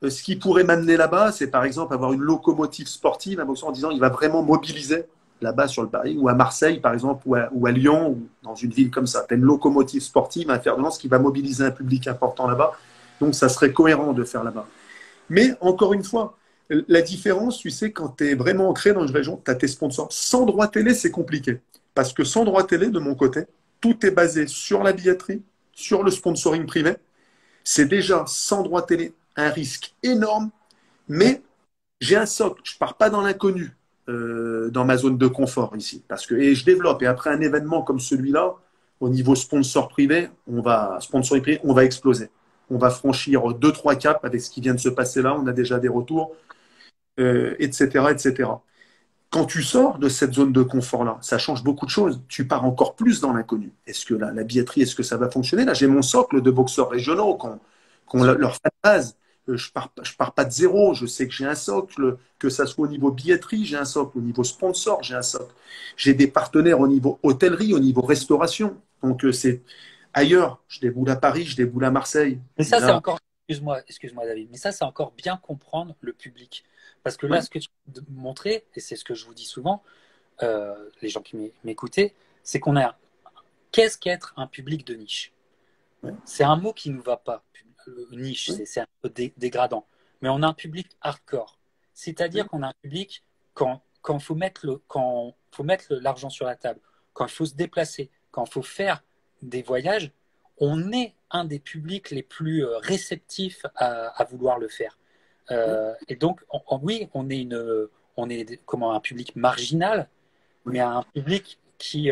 Ce qui pourrait m'amener là-bas, c'est par exemple avoir une locomotive sportive, un boxeur en disant il va vraiment mobiliser là-bas sur le Paris, ou à Marseille par exemple, ou à Lyon, ou dans une ville comme ça. Tu as une locomotive sportive, un fer de lance qui va mobiliser un public important là-bas. Donc ça serait cohérent de faire là-bas. Mais encore une fois, la différence, tu sais, quand tu es vraiment ancré dans une région, tu as tes sponsors. Sans droit télé, c'est compliqué. Parce que sans droit télé, de mon côté, tout est basé sur la billetterie, sur le sponsoring privé. C'est déjà, sans droit télé, un risque énorme, mais j'ai un socle. Je ne pars pas dans l'inconnu dans ma zone de confort ici. Et je développe. Et après un événement comme celui-là, au niveau sponsoring privé, on va exploser. On va franchir deux, trois caps avec ce qui vient de se passer là. On a déjà des retours, etc., etc. Quand tu sors de cette zone de confort-là, ça change beaucoup de choses. Tu pars encore plus dans l'inconnu. Est-ce que la billetterie, est-ce que ça va fonctionner? Là, j'ai mon socle de boxeurs régionaux qui ont leur fan base. Je pars pas de zéro. Je sais que j'ai un socle, que ça soit au niveau billetterie, j'ai un socle, au niveau sponsor, j'ai un socle. J'ai des partenaires au niveau hôtellerie, au niveau restauration. Donc, c'est ailleurs. Je déboule à Paris, je déboule à Marseille. Mais Et ça, c'est là, encore, excuse-moi David, mais ça, c'est encore bien comprendre le public. Parce que là, ouais, ce que tu montrais, et c'est ce que je vous dis souvent, les gens qui m'écoutaient, c'est qu'on a, qu'est-ce qu'être un public de niche? ouais, C'est un mot qui ne nous va pas. Niche, ouais, c'est un peu dégradant. Mais on a un public hardcore. C'est-à-dire ouais, qu'on a un public quand faut mettre l'argent sur la table, quand il faut se déplacer, quand il faut faire des voyages, on est un des publics les plus réceptifs à vouloir le faire. ouais, Et donc, oui, on est comment, un public marginal, ouais, mais un public qui,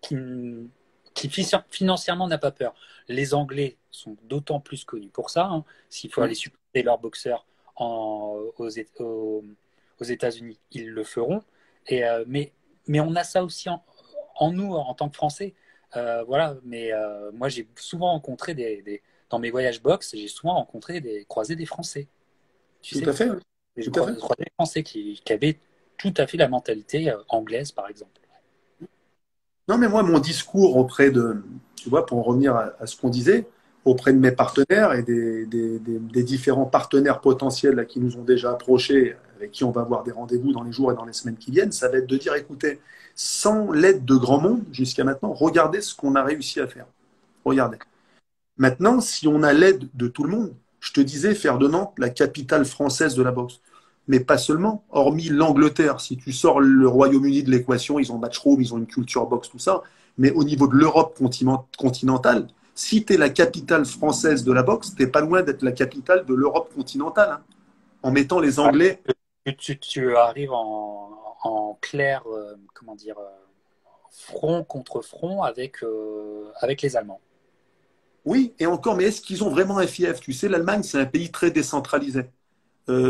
qui financièrement n'a pas peur. Les Anglais sont d'autant plus connus pour ça. Hein. S'il faut aller ouais. supporter leurs boxeurs aux États-Unis, ils le feront. Mais on a ça aussi en nous, en tant que Français. Voilà. Mais moi, j'ai souvent rencontré dans mes voyages boxe, j'ai souvent croisé des Français. Tu Tout sais, à fait. Ouais. j'ai Tout à fait. croisé des Français qui avaient tout à fait la mentalité anglaise, par exemple. Non, mais moi, mon discours tu vois, pour en revenir à ce qu'on disait, auprès de mes partenaires et des différents partenaires potentiels là, qui nous ont déjà approchés avec qui on va avoir des rendez-vous dans les jours et dans les semaines qui viennent, ça va être de dire, écoutez, sans l'aide de grand monde jusqu'à maintenant, regardez ce qu'on a réussi à faire. Regardez. Maintenant, si on a l'aide de tout le monde, je te disais faire de Nantes la capitale française de la boxe. Mais pas seulement, hormis l'Angleterre. Si tu sors le Royaume-Uni de l'équation, ils ont Matchroom, ils ont une culture boxe, tout ça. Mais au niveau de l'Europe continentale, si tu es la capitale française de la boxe, tu n'es pas loin d'être la capitale de l'Europe continentale. Hein, en mettant les Anglais. Tu arrives en clair, comment dire, front contre front avec les Allemands. Oui, et encore, mais est-ce qu'ils ont vraiment un fief? Tu sais, l'Allemagne, c'est un pays très décentralisé.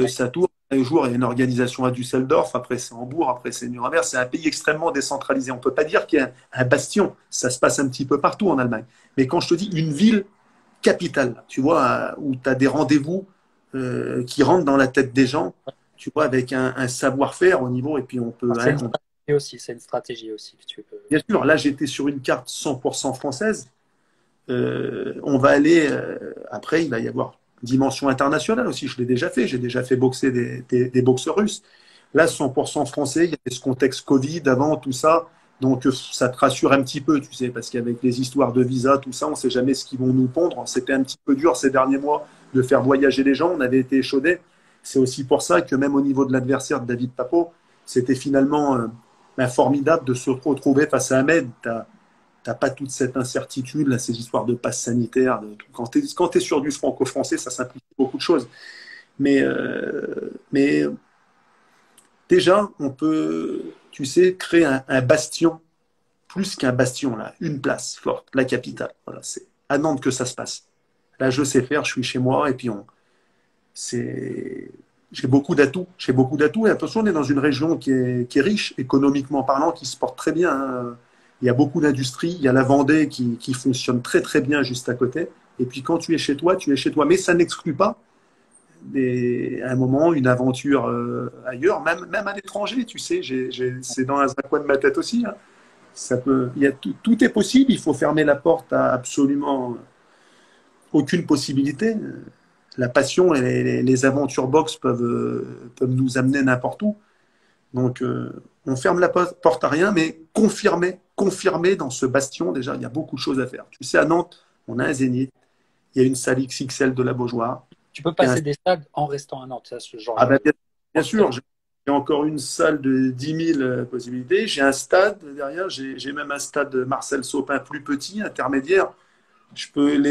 Ça tourne. Un jour, il y a une organisation à Düsseldorf, après c'est Hambourg, après c'est Nuremberg. C'est un pays extrêmement décentralisé. On ne peut pas dire qu'il y a un bastion. Ça se passe un petit peu partout en Allemagne. Mais quand je te dis une ville capitale, tu vois, où tu as des rendez-vous qui rentrent dans la tête des gens, tu vois, avec un savoir-faire au niveau, et puis on peut. C'est une stratégie aussi. Tu peux... Bien sûr, là j'étais sur une carte 100% française. On va aller, après il va y avoir dimension internationale aussi, je l'ai déjà fait, j'ai déjà fait boxer des boxeurs russes. Là, 100% français, il y avait ce contexte Covid avant, tout ça, donc ça te rassure un petit peu, tu sais, parce qu'avec les histoires de visa, tout ça, on ne sait jamais ce qu'ils vont nous pondre. C'était un petit peu dur ces derniers mois de faire voyager les gens, on avait été échaudés. C'est aussi pour ça que même au niveau de l'adversaire de David Papo, c'était finalement formidable de se retrouver face à Ahmed. T'as pas toute cette incertitude, là, ces histoires de passe sanitaire. Quand tu es sur du franco-français, ça simplifie beaucoup de choses. Mais déjà, on peut, tu sais, créer un bastion, plus qu'un bastion, là, une place forte, la capitale. Voilà, c'est à Nantes que ça se passe. Là, je sais faire, je suis chez moi, et puis j'ai beaucoup d'atouts. J'ai beaucoup d'atouts, et attention, on est dans une région qui est riche, économiquement parlant, qui se porte très bien, hein. Il y a beaucoup d'industries. Il y a la Vendée qui fonctionne très très bien juste à côté. Et puis quand tu es chez toi, tu es chez toi. Mais ça n'exclut pas à un moment une aventure ailleurs, même à l'étranger. Tu sais, c'est dans un coin de ma tête aussi. Hein. Tout est possible. Il faut fermer la porte à absolument aucune possibilité. La passion et les aventures box peuvent nous amener n'importe où. Donc, on ferme la porte à rien, mais confirmer dans ce bastion, déjà, il y a beaucoup de choses à faire. Tu sais, à Nantes, on a un Zénith, il y a une salle XXL de la Beaujoire. Tu peux passer des stades en restant à Nantes, ça, ce genre. Ah ben, bien sûr, j'ai encore une salle de 10 000 possibilités. J'ai un stade derrière, j'ai même un stade Marcel Sopin plus petit, intermédiaire. Je peux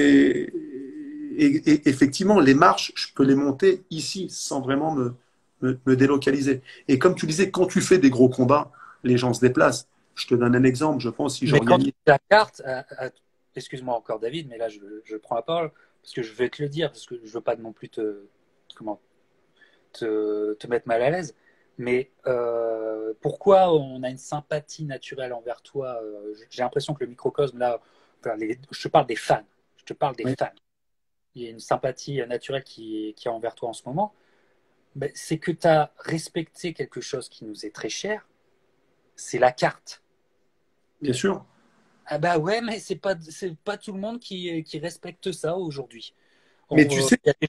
effectivement, les marches, je peux les monter ici sans vraiment me délocaliser. Et comme tu disais, quand tu fais des gros combats, les gens se déplacent. Je te donne un exemple, je pense, si j'organise... La carte, excuse-moi encore David, mais là je prends la parole, parce que je vais te le dire, parce que je veux pas non plus te mettre mal à l'aise, mais pourquoi on a une sympathie naturelle envers toi? J'ai l'impression que le microcosme, là, je te parle des fans, fans. Il y a une sympathie naturelle qui est envers toi en ce moment. Ben, c'est que tu as respecté quelque chose qui nous est très cher, c'est la carte. Bien sûr. Ah bah ouais, mais c'est pas tout le monde qui respecte ça aujourd'hui. Mais tu sais, il y a des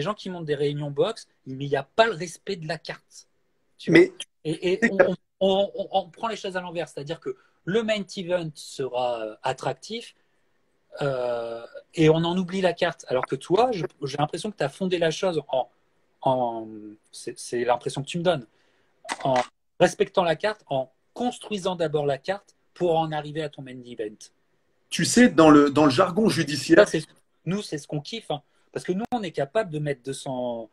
gens qui montent des réunions box, mais il n'y a pas le respect de la carte. Et on prend les choses à l'envers, c'est-à-dire que le main event sera attractif et on en oublie la carte. Alors que toi, j'ai l'impression que tu as fondé la chose c'est l'impression que tu me donnes, en respectant la carte, en construisant d'abord la carte pour en arriver à ton main event. Tu sais, dans le jargon judiciaire... Nous, c'est ce qu'on kiffe. Hein, parce que nous, on est capable de mettre 200,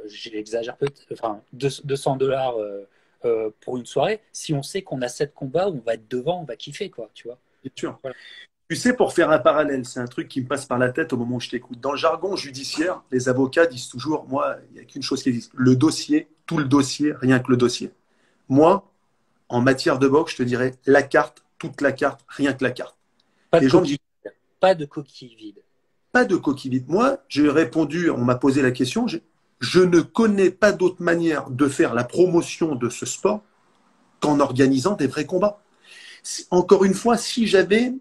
j'exagère peut-être, enfin, $200 pour une soirée, si on sait qu'on a 7 combats, on va être devant, on va kiffer, quoi, tu vois. Bien sûr. Voilà. Tu sais, pour faire un parallèle, c'est un truc qui me passe par la tête au moment où je t'écoute. Dans le jargon judiciaire, les avocats disent toujours, moi, il n'y a qu'une chose qui existe, le dossier, tout le dossier, rien que le dossier. Moi, en matière de boxe, je te dirais la carte, toute la carte, rien que la carte. Pas de coquille vide. Pas de coquille vide. Pas de coquille vide. Moi, j'ai répondu, on m'a posé la question, je ne connais pas d'autre manière de faire la promotion de ce sport qu'en organisant des vrais combats. Encore une fois, si j'avais...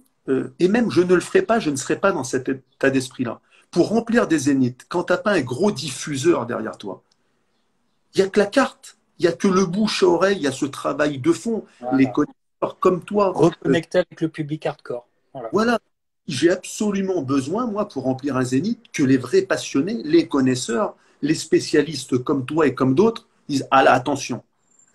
et même je ne le ferai pas, je ne serai pas dans cet état d'esprit-là. Pour remplir des zéniths, quand tu n'as pas un gros diffuseur derrière toi, Il n'y a que la carte. Il n'y a que le bouche à oreille. Il y a ce travail de fond. Les Voilà. connaisseurs comme toi. Reconnecter avec le public hardcore. Voilà. Voilà. J'ai absolument besoin, moi, pour remplir un zénith, que les vrais passionnés, les connaisseurs, les spécialistes comme toi et comme d'autres disent, ah là, attention,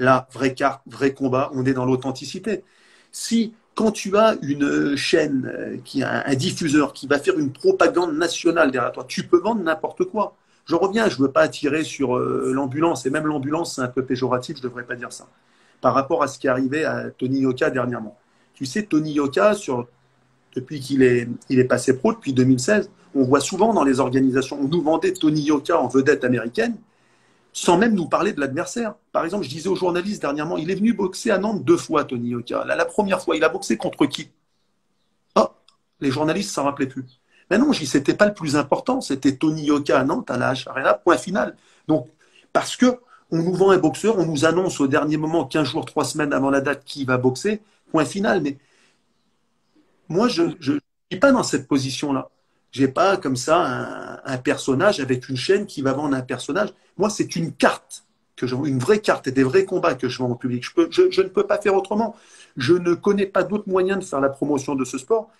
là, vraie carte, vrai combat, on est dans l'authenticité. Si, quand tu as une chaîne, qui a un diffuseur qui va faire une propagande nationale derrière toi, tu peux vendre n'importe quoi. Je reviens, je ne veux pas attirer sur l'ambulance, et même l'ambulance, c'est un peu péjoratif, je ne devrais pas dire ça, par rapport à ce qui est arrivé à Tony Yoka dernièrement. Tu sais, Tony Yoka, depuis qu'il est passé pro, depuis 2016, on voit souvent dans les organisations, on nous vendait Tony Yoka en vedette américaine, sans même nous parler de l'adversaire. Par exemple, je disais aux journalistes dernièrement, il est venu boxer à Nantes 2 fois, Tony Yoka. La première fois, il a boxé contre qui? Oh, les journalistes s'en rappelaient plus. Mais non, je dis, c'était pas le plus important, c'était Tony Yoka à Nantes, à la H-Arena, point final. Donc, parce que on nous vend un boxeur, on nous annonce au dernier moment, 15 jours, 3 semaines avant la date, qui va boxer, point final. Mais moi, je ne suis pas dans cette position-là. Je n'ai pas comme ça un personnage avec une chaîne qui va vendre un personnage. Moi, c'est une carte, une vraie carte et des vrais combats que je vends au public. Je ne peux pas faire autrement. Je ne connais pas d'autres moyens de faire la promotion de ce sport.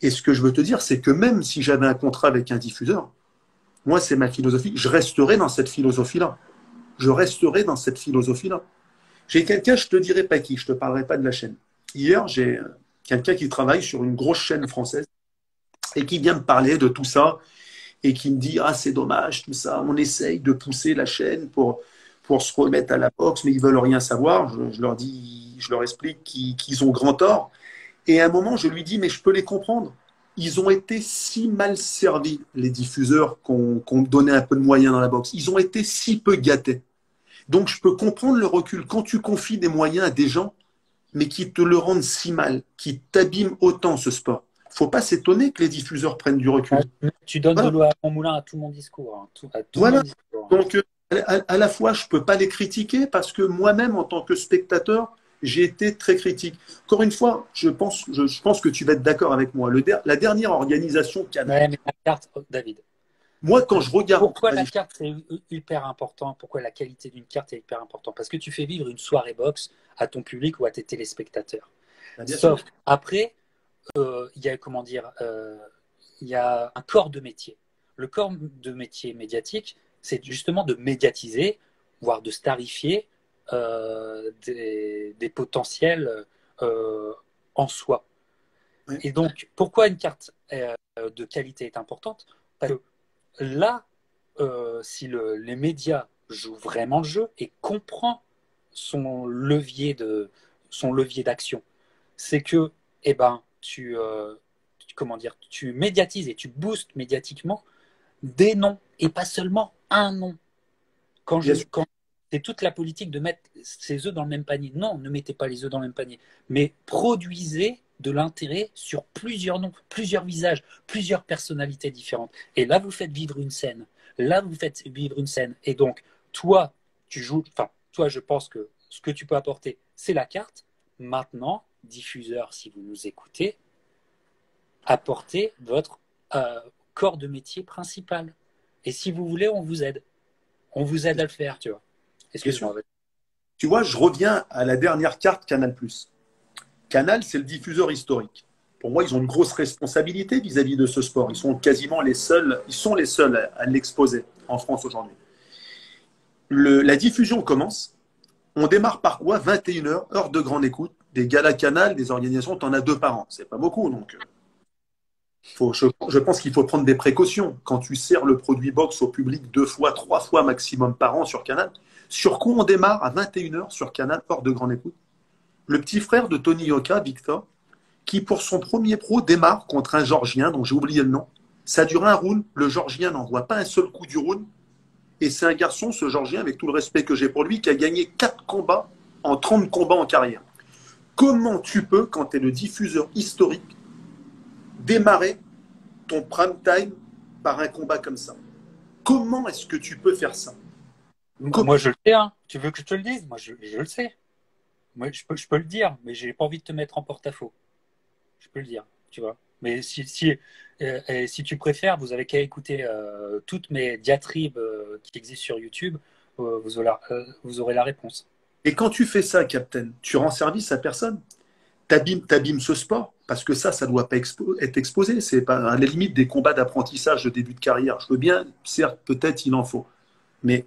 Et ce que je veux te dire, c'est que même si j'avais un contrat avec un diffuseur, moi, c'est ma philosophie, je resterai dans cette philosophie-là. Je resterai dans cette philosophie-là. J'ai quelqu'un, je ne te dirai pas qui, je ne te parlerai pas de la chaîne. Hier, j'ai quelqu'un qui travaille sur une grosse chaîne française et qui vient me parler de tout ça et qui me dit, ah, c'est dommage, tout ça, on essaye de pousser la chaîne pour se remettre à la boxe, mais ils veulent rien savoir. Je leur explique qu'ils ont grand tort. Et à un moment, je lui dis, mais je peux les comprendre. Ils ont été si mal servis, les diffuseurs qu'on donnait un peu de moyens dans la boxe. Ils ont été si peu gâtés. Donc, je peux comprendre le recul. Quand tu confies des moyens à des gens, mais qui te le rendent si mal, qui t'abîment autant ce sport, faut pas s'étonner que les diffuseurs prennent du recul. Tu donnes de Voilà. l'eau à mon moulin à tout mon discours. Hein, à tout mon Voilà. discours. Hein. Donc, à la fois, je peux pas les critiquer parce que moi-même, en tant que spectateur, j'ai été très critique. Encore une fois, je pense que tu vas être d'accord avec moi. La dernière organisation Canal, Ouais, mais la carte, David, moi, quand je regarde, pourquoi la vas-y, carte c'est hyper important? Pourquoi la qualité d'une carte est hyper importante? Parce que tu fais vivre une soirée boxe à ton public ou à tes téléspectateurs. bien sûr, Sauf après, il y a comment dire, il y a un corps de métier. Le corps de métier médiatique, c'est justement de médiatiser, voire de starifier des potentiels en soi. oui, Et donc, pourquoi une carte de qualité est importante? Parce que là, si les médias jouent vraiment le jeu et comprend son levier d'action, c'est que eh ben, comment dire, tu médiatises et tu boostes médiatiquement des noms et pas seulement un nom. bien sûr. Quand c'est toute la politique de mettre ses œufs dans le même panier. Non, ne mettez pas les œufs dans le même panier, mais produisez de l'intérêt sur plusieurs noms, plusieurs visages, plusieurs personnalités différentes. Et là, vous faites vivre une scène. Là, vous faites vivre une scène. Et donc, toi, toi, je pense que ce que tu peux apporter, c'est la carte. Maintenant, diffuseur, si vous nous écoutez, apportez votre corps de métier principal. Et si vous voulez, on vous aide. On vous aide à le faire, tu vois. Bien sûr. Excuse-moi. Tu vois, je reviens à la dernière carte Canal+. Canal, c'est le diffuseur historique. Pour moi, ils ont une grosse responsabilité vis-à-vis de ce sport. Ils sont quasiment les seuls, ils sont les seuls à l'exposer en France aujourd'hui. La diffusion commence. On démarre par quoi? 21h, heure de grande écoute. Des galas Canal, des organisations, tu en as 2 par an. C'est pas beaucoup, donc je pense qu'il faut prendre des précautions. Quand tu sers le produit box au public 2 fois, 3 fois maximum par an sur Canal, sur quoi on démarre à 21h sur Canal, hors de grande écoute? Le petit frère de Tony Yoka, Victor, qui pour son premier pro démarre contre un Georgien dont j'ai oublié le nom. Ça dure un round, le Georgien n'envoie pas un seul coup du round. Et c'est un garçon, ce Georgien, avec tout le respect que j'ai pour lui, qui a gagné 4 combats en 30 combats en carrière. Comment tu peux, quand tu es le diffuseur historique, démarrer ton prime time par un combat comme ça? Comment est-ce que tu peux faire ça? Moi, je le sais, hein. Tu veux que je te le dise? Moi, je le sais. Moi, je peux le dire, mais j'ai pas envie de te mettre en porte-à-faux. Je peux le dire, tu vois. Mais si tu préfères, vous avez qu'à écouter toutes mes diatribes qui existent sur YouTube. vous aurez la réponse. Et quand tu fais ça, Captain, tu rends service à personne. T'abîmes ce sport parce que ça doit pas être exposé. C'est pas à la limite des combats d'apprentissage de début de carrière. Je veux bien, certes, peut-être il en faut, mais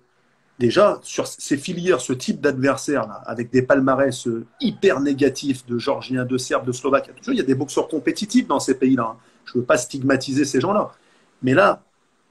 déjà sur ces filières, ce type d'adversaire là, avec des palmarès hyper négatifs de Géorgiens, de Serbes, de Slovaques, il y a des boxeurs compétitifs dans ces pays-là. Hein. Je veux pas stigmatiser ces gens-là, mais là,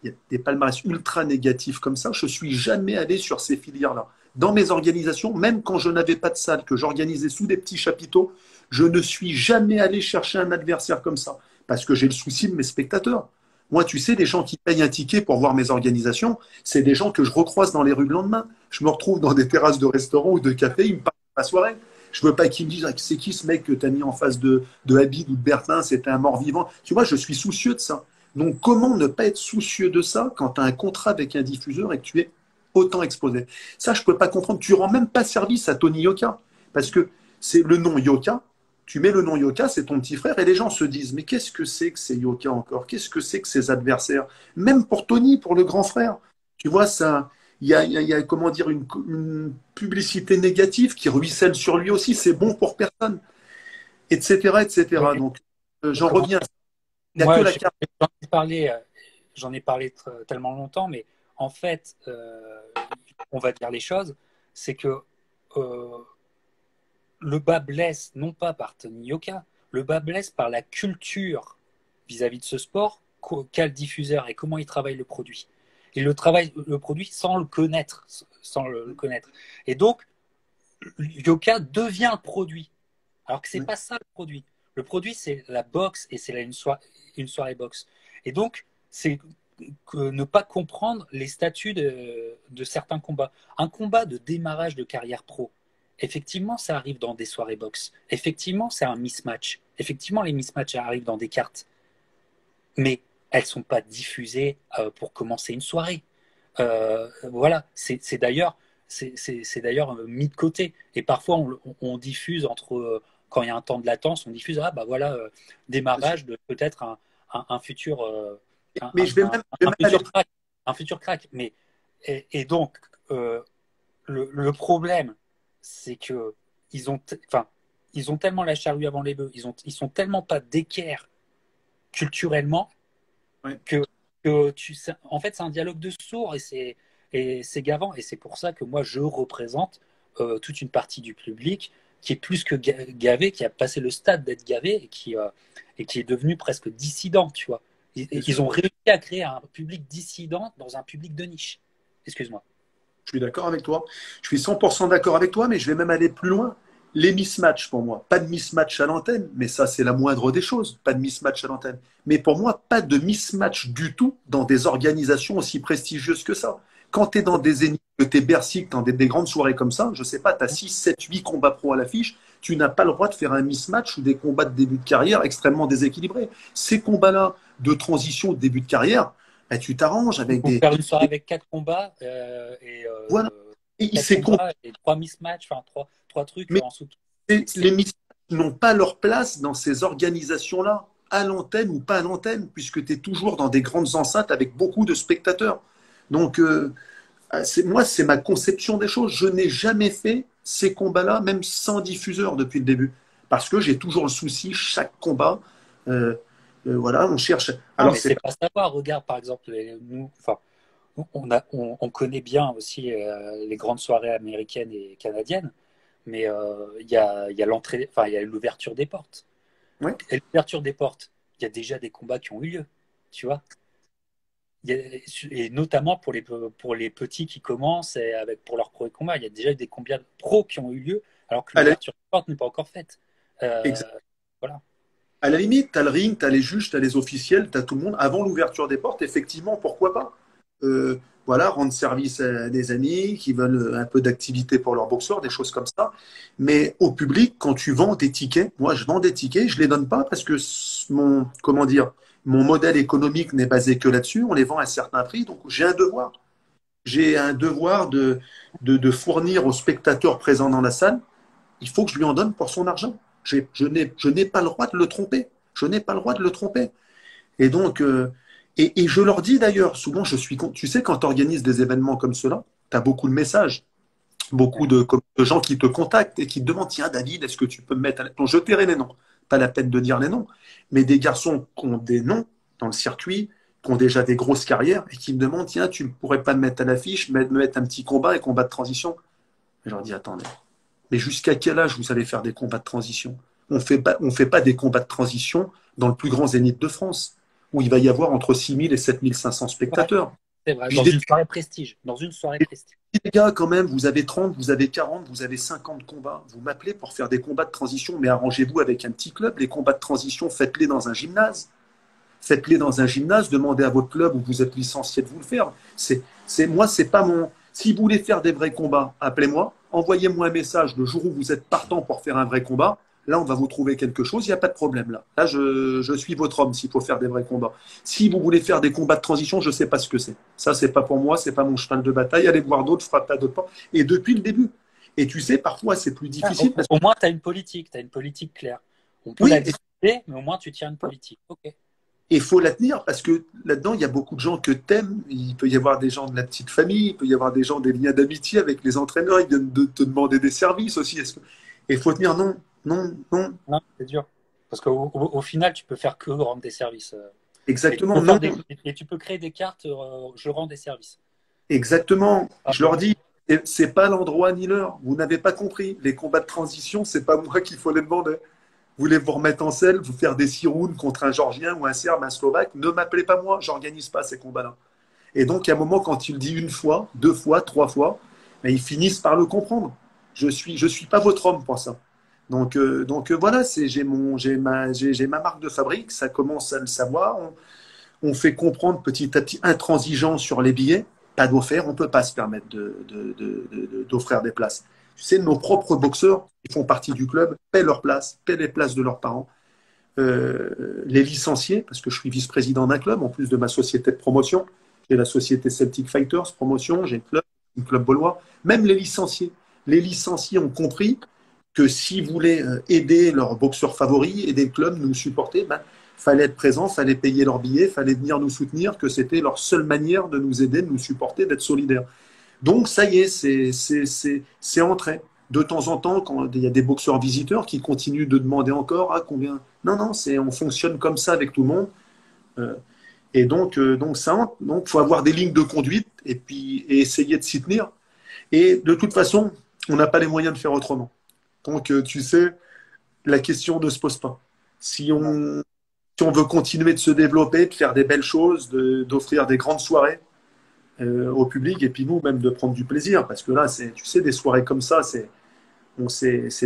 il y a des palmarès ultra négatifs comme ça. Je suis jamais allé sur ces filières-là. Dans mes organisations, même quand je n'avais pas de salle, que j'organisais sous des petits chapiteaux, je ne suis jamais allé chercher un adversaire comme ça, parce que j'ai le souci de mes spectateurs. Moi, tu sais, les gens qui payent un ticket pour voir mes organisations, c'est des gens que je recroise dans les rues le lendemain. Je me retrouve dans des terrasses de restaurants ou de cafés, ils me parlent de ma soirée. Je veux pas qu'ils me disent, ah, c'est qui ce mec que tu as mis en face de Habib ou de Bertin, c'était un mort-vivant. Tu vois, je suis soucieux de ça. Donc, comment ne pas être soucieux de ça quand tu as un contrat avec un diffuseur et que tu es autant exposé? Ça, je ne peux pas comprendre. Tu rends même pas service à Tony Yoka, parce que c'est le nom Yoka. Tu mets le nom Yoka, c'est ton petit frère, et les gens se disent, mais qu'est-ce que c'est que ces Yoka encore? Qu'est-ce que c'est que ces adversaires? Même pour Tony, pour le grand frère. Tu vois, ça, il y a, comment dire, une publicité négative qui ruisselle sur lui aussi. C'est bon pour personne, etc., etc. Oui. Donc, j'en reviens. Il n'y a que Moi, la carte. j'en ai parlé tellement longtemps, mais en fait, on va dire les choses, c'est que euh, le bas blesse non pas par Tony Yoka, le bas blesse par la culture vis-à-vis de ce sport qu'a le diffuseur et comment il travaille le produit. Il le travaille le produit sans le connaître, sans le connaître. Et donc, Yoka devient le produit, alors que c'est pas ça le produit. Le produit, c'est la boxe et c'est une soirée boxe. Et donc, c'est ne pas comprendre les statuts de certains combats. Un combat de démarrage de carrière pro, effectivement, ça arrive dans des soirées boxe. Effectivement, c'est un mismatch. Effectivement, les mismatchs arrivent dans des cartes. Mais elles ne sont pas diffusées pour commencer une soirée. Voilà, c'est d'ailleurs mis de côté. Et parfois, on diffuse quand il y a un temps de latence, on diffuse, ah bah voilà, démarrage de peut-être un futur, Mais je vais un même aller. futur crack. Un futur crack. Et donc, le problème, c'est que enfin, ils ont tellement la charrue avant les bœufs, ils sont tellement pas d'équerre culturellement Ouais. que, en fait, c'est un dialogue de sourds et c'est gavant. Et c'est pour ça que moi, je représente toute une partie du public qui est plus que gavé, qui a passé le stade d'être gavé et qui est devenu presque dissident, tu vois. Ils ont réussi à créer un public dissident dans un public de niche. Excuse-moi. Je suis d'accord avec toi. Je suis 100% d'accord avec toi, mais je vais même aller plus loin. Les mismatchs, pour moi, pas de mismatch à l'antenne, mais ça, c'est la moindre des choses. Pas de mismatch à l'antenne. Mais pour moi, pas de mismatch du tout dans des organisations aussi prestigieuses que ça. Quand tu es dans des énigmes, que tu es Bercy, que tu as des grandes soirées comme ça, je sais pas, tu as 6, 7, 8 combats pro à l'affiche, tu n'as pas le droit de faire un mismatch ou des combats de début de carrière extrêmement déséquilibrés. Ces combats-là de transition de début de carrière, ben, tu t'arranges avec Pour des. faire une soirée avec 4 combats Voilà. Et quatre c'est con. combats et 3 mismatchs, enfin trois trucs Mais en dessous. les missions n'ont pas leur place dans ces organisations-là, à l'antenne ou pas à l'antenne, puisque tu es toujours dans des grandes enceintes avec beaucoup de spectateurs. Donc, moi, c'est ma conception des choses. Je n'ai jamais fait ces combats-là, même sans diffuseur depuis le début, parce que j'ai toujours le souci, chaque combat, voilà, on cherche. Non, Alors, mais c'est c'est pas savoir. Regarde, par exemple, nous, enfin, on connaît bien aussi les grandes soirées américaines et canadiennes, mais il y a l'entrée, enfin, il y a l'ouverture des portes. ouais. Et l'ouverture des portes, il y a déjà des combats qui ont eu lieu, tu vois. Et notamment pour les petits qui commencent pour leur premier combat, il y a déjà des combats pros qui ont eu lieu, alors que À la, l'ouverture des portes n'est pas encore faite. Euh, voilà. À la limite, tu as le ring, tu as les juges, tu as les officiels, tu as tout le monde. Avant l'ouverture des portes, effectivement, pourquoi pas? Voilà, rendre service à des amis qui veulent un peu d'activité pour leur boxeur, des choses comme ça. Mais au public, quand tu vends des tickets, moi je vends des tickets, je les donne pas parce que comment dire, mon modèle économique n'est basé que là-dessus. On les vend à un certain prix, donc j'ai un devoir. J'ai un devoir de fournir au spectateur présent dans la salle. Il faut que je lui en donne pour son argent. Je n'ai pas le droit de le tromper. Je n'ai pas le droit de le tromper. Et donc, et je leur dis d'ailleurs, souvent, tu sais, quand tu organises des événements comme cela, as beaucoup de messages, beaucoup de gens qui te contactent et qui te demandent, tiens, David, est-ce que tu peux me mettre à la... Bon, je tairai les noms, pas la peine de dire les noms, mais des garçons qui ont des noms dans le circuit, qui ont déjà des grosses carrières et qui me demandent, tiens, tu ne pourrais pas me mettre à l'affiche, me mettre un petit combat et combat de transition. Je leur dis, attendez, mais jusqu'à quel âge vous allez faire des combats de transition? On fait pas des combats de transition dans le plus grand zénith de France, où il va y avoir entre 6 000 et 7 500 Ouais, spectateurs. c'est vrai, Puis dans une soirée prestige. Dans une soirée prestige. les gars, quand même, vous avez 30, vous avez 40, vous avez 50 combats. Vous m'appelez pour faire des combats de transition, mais arrangez-vous avec un petit club. Les combats de transition, faites-les dans un gymnase. Faites-les dans un gymnase, demandez à votre club où vous êtes licencié de vous le faire. Moi, c'est pas mon. Si vous voulez faire des vrais combats, appelez-moi, envoyez-moi un message le jour où vous êtes partant pour faire un vrai combat. Là, on va vous trouver quelque chose, il n'y a pas de problème là. Là, je suis votre homme s'il faut faire des vrais combats. Si vous voulez faire des combats de transition, je ne sais pas ce que c'est. Ça, c'est pas pour moi, c'est pas mon cheval de bataille. Allez voir d'autres, frappez à d'autres portes. Et depuis le début. Et tu sais, parfois, c'est plus Ah, difficile parce que au moins, tu as une politique claire. On peut oui, la discuter, mais au moins, tu tiens une politique. Ok. il faut la tenir parce que là-dedans, il y a beaucoup de gens que t'aimes. Il peut y avoir des gens de la petite famille, il peut y avoir des gens des liens d'amitié avec les entraîneurs. Ils viennent de te demander des services aussi. Et il faut tenir non, non, non. Non, c'est dur. Parce qu'au final, tu peux faire que rendre des services. Et tu Exactement, peux faire non. et tu peux créer des cartes, je rends des services. Exactement. Ah, Je leur dis, c'est pas l'endroit ni l'heure. Vous n'avez pas compris. Les combats de transition, c'est pas moi qu'il faut les demander. Vous voulez vous remettre en selle, vous faire des 6 rounds contre un Georgien ou un Serbe, un Slovaque, ne m'appelez pas moi, j'organise pas ces combats-là. Et donc, il y a un moment, quand tu le dis une fois, 2 fois, 3 fois, ben, ils finissent par le comprendre. Je suis pas votre homme pour ça. Voilà, j'ai ma marque de fabrique, ça commence à le savoir. On fait comprendre petit à petit, intransigeant sur les billets, pas d'offert, on ne peut pas se permettre d'offrir des places. Tu sais, nos propres boxeurs, qui font partie du club, paient leurs places, paient les places de leurs parents. Les licenciés, parce que je suis vice-président d'un club, en plus de ma société de promotion, j'ai la société Celtic Fighters Promotion, j'ai le club Baulois, même les licenciés ont compris que s'ils voulaient aider leurs boxeurs favoris, aider le club, nous supporter, ben, fallait être présent, fallait payer leurs billets, fallait venir nous soutenir, que c'était leur seule manière de nous aider, de nous supporter, d'être solidaires. Donc ça y est, c'est entré. De temps en temps, quand il y a des boxeurs visiteurs qui continuent de demander encore, ah combien. Non, non, on fonctionne comme ça avec tout le monde. Euh, donc faut avoir des lignes de conduite et essayer de s'y tenir. Et de toute façon, on n'a pas les moyens de faire autrement. Donc tu sais, la question ne se pose pas. Si non. on, si on veut continuer de se développer, de faire des belles choses, d'offrir des grandes soirées, au public et puis nous même de prendre du plaisir parce que là tu sais des soirées comme ça c'est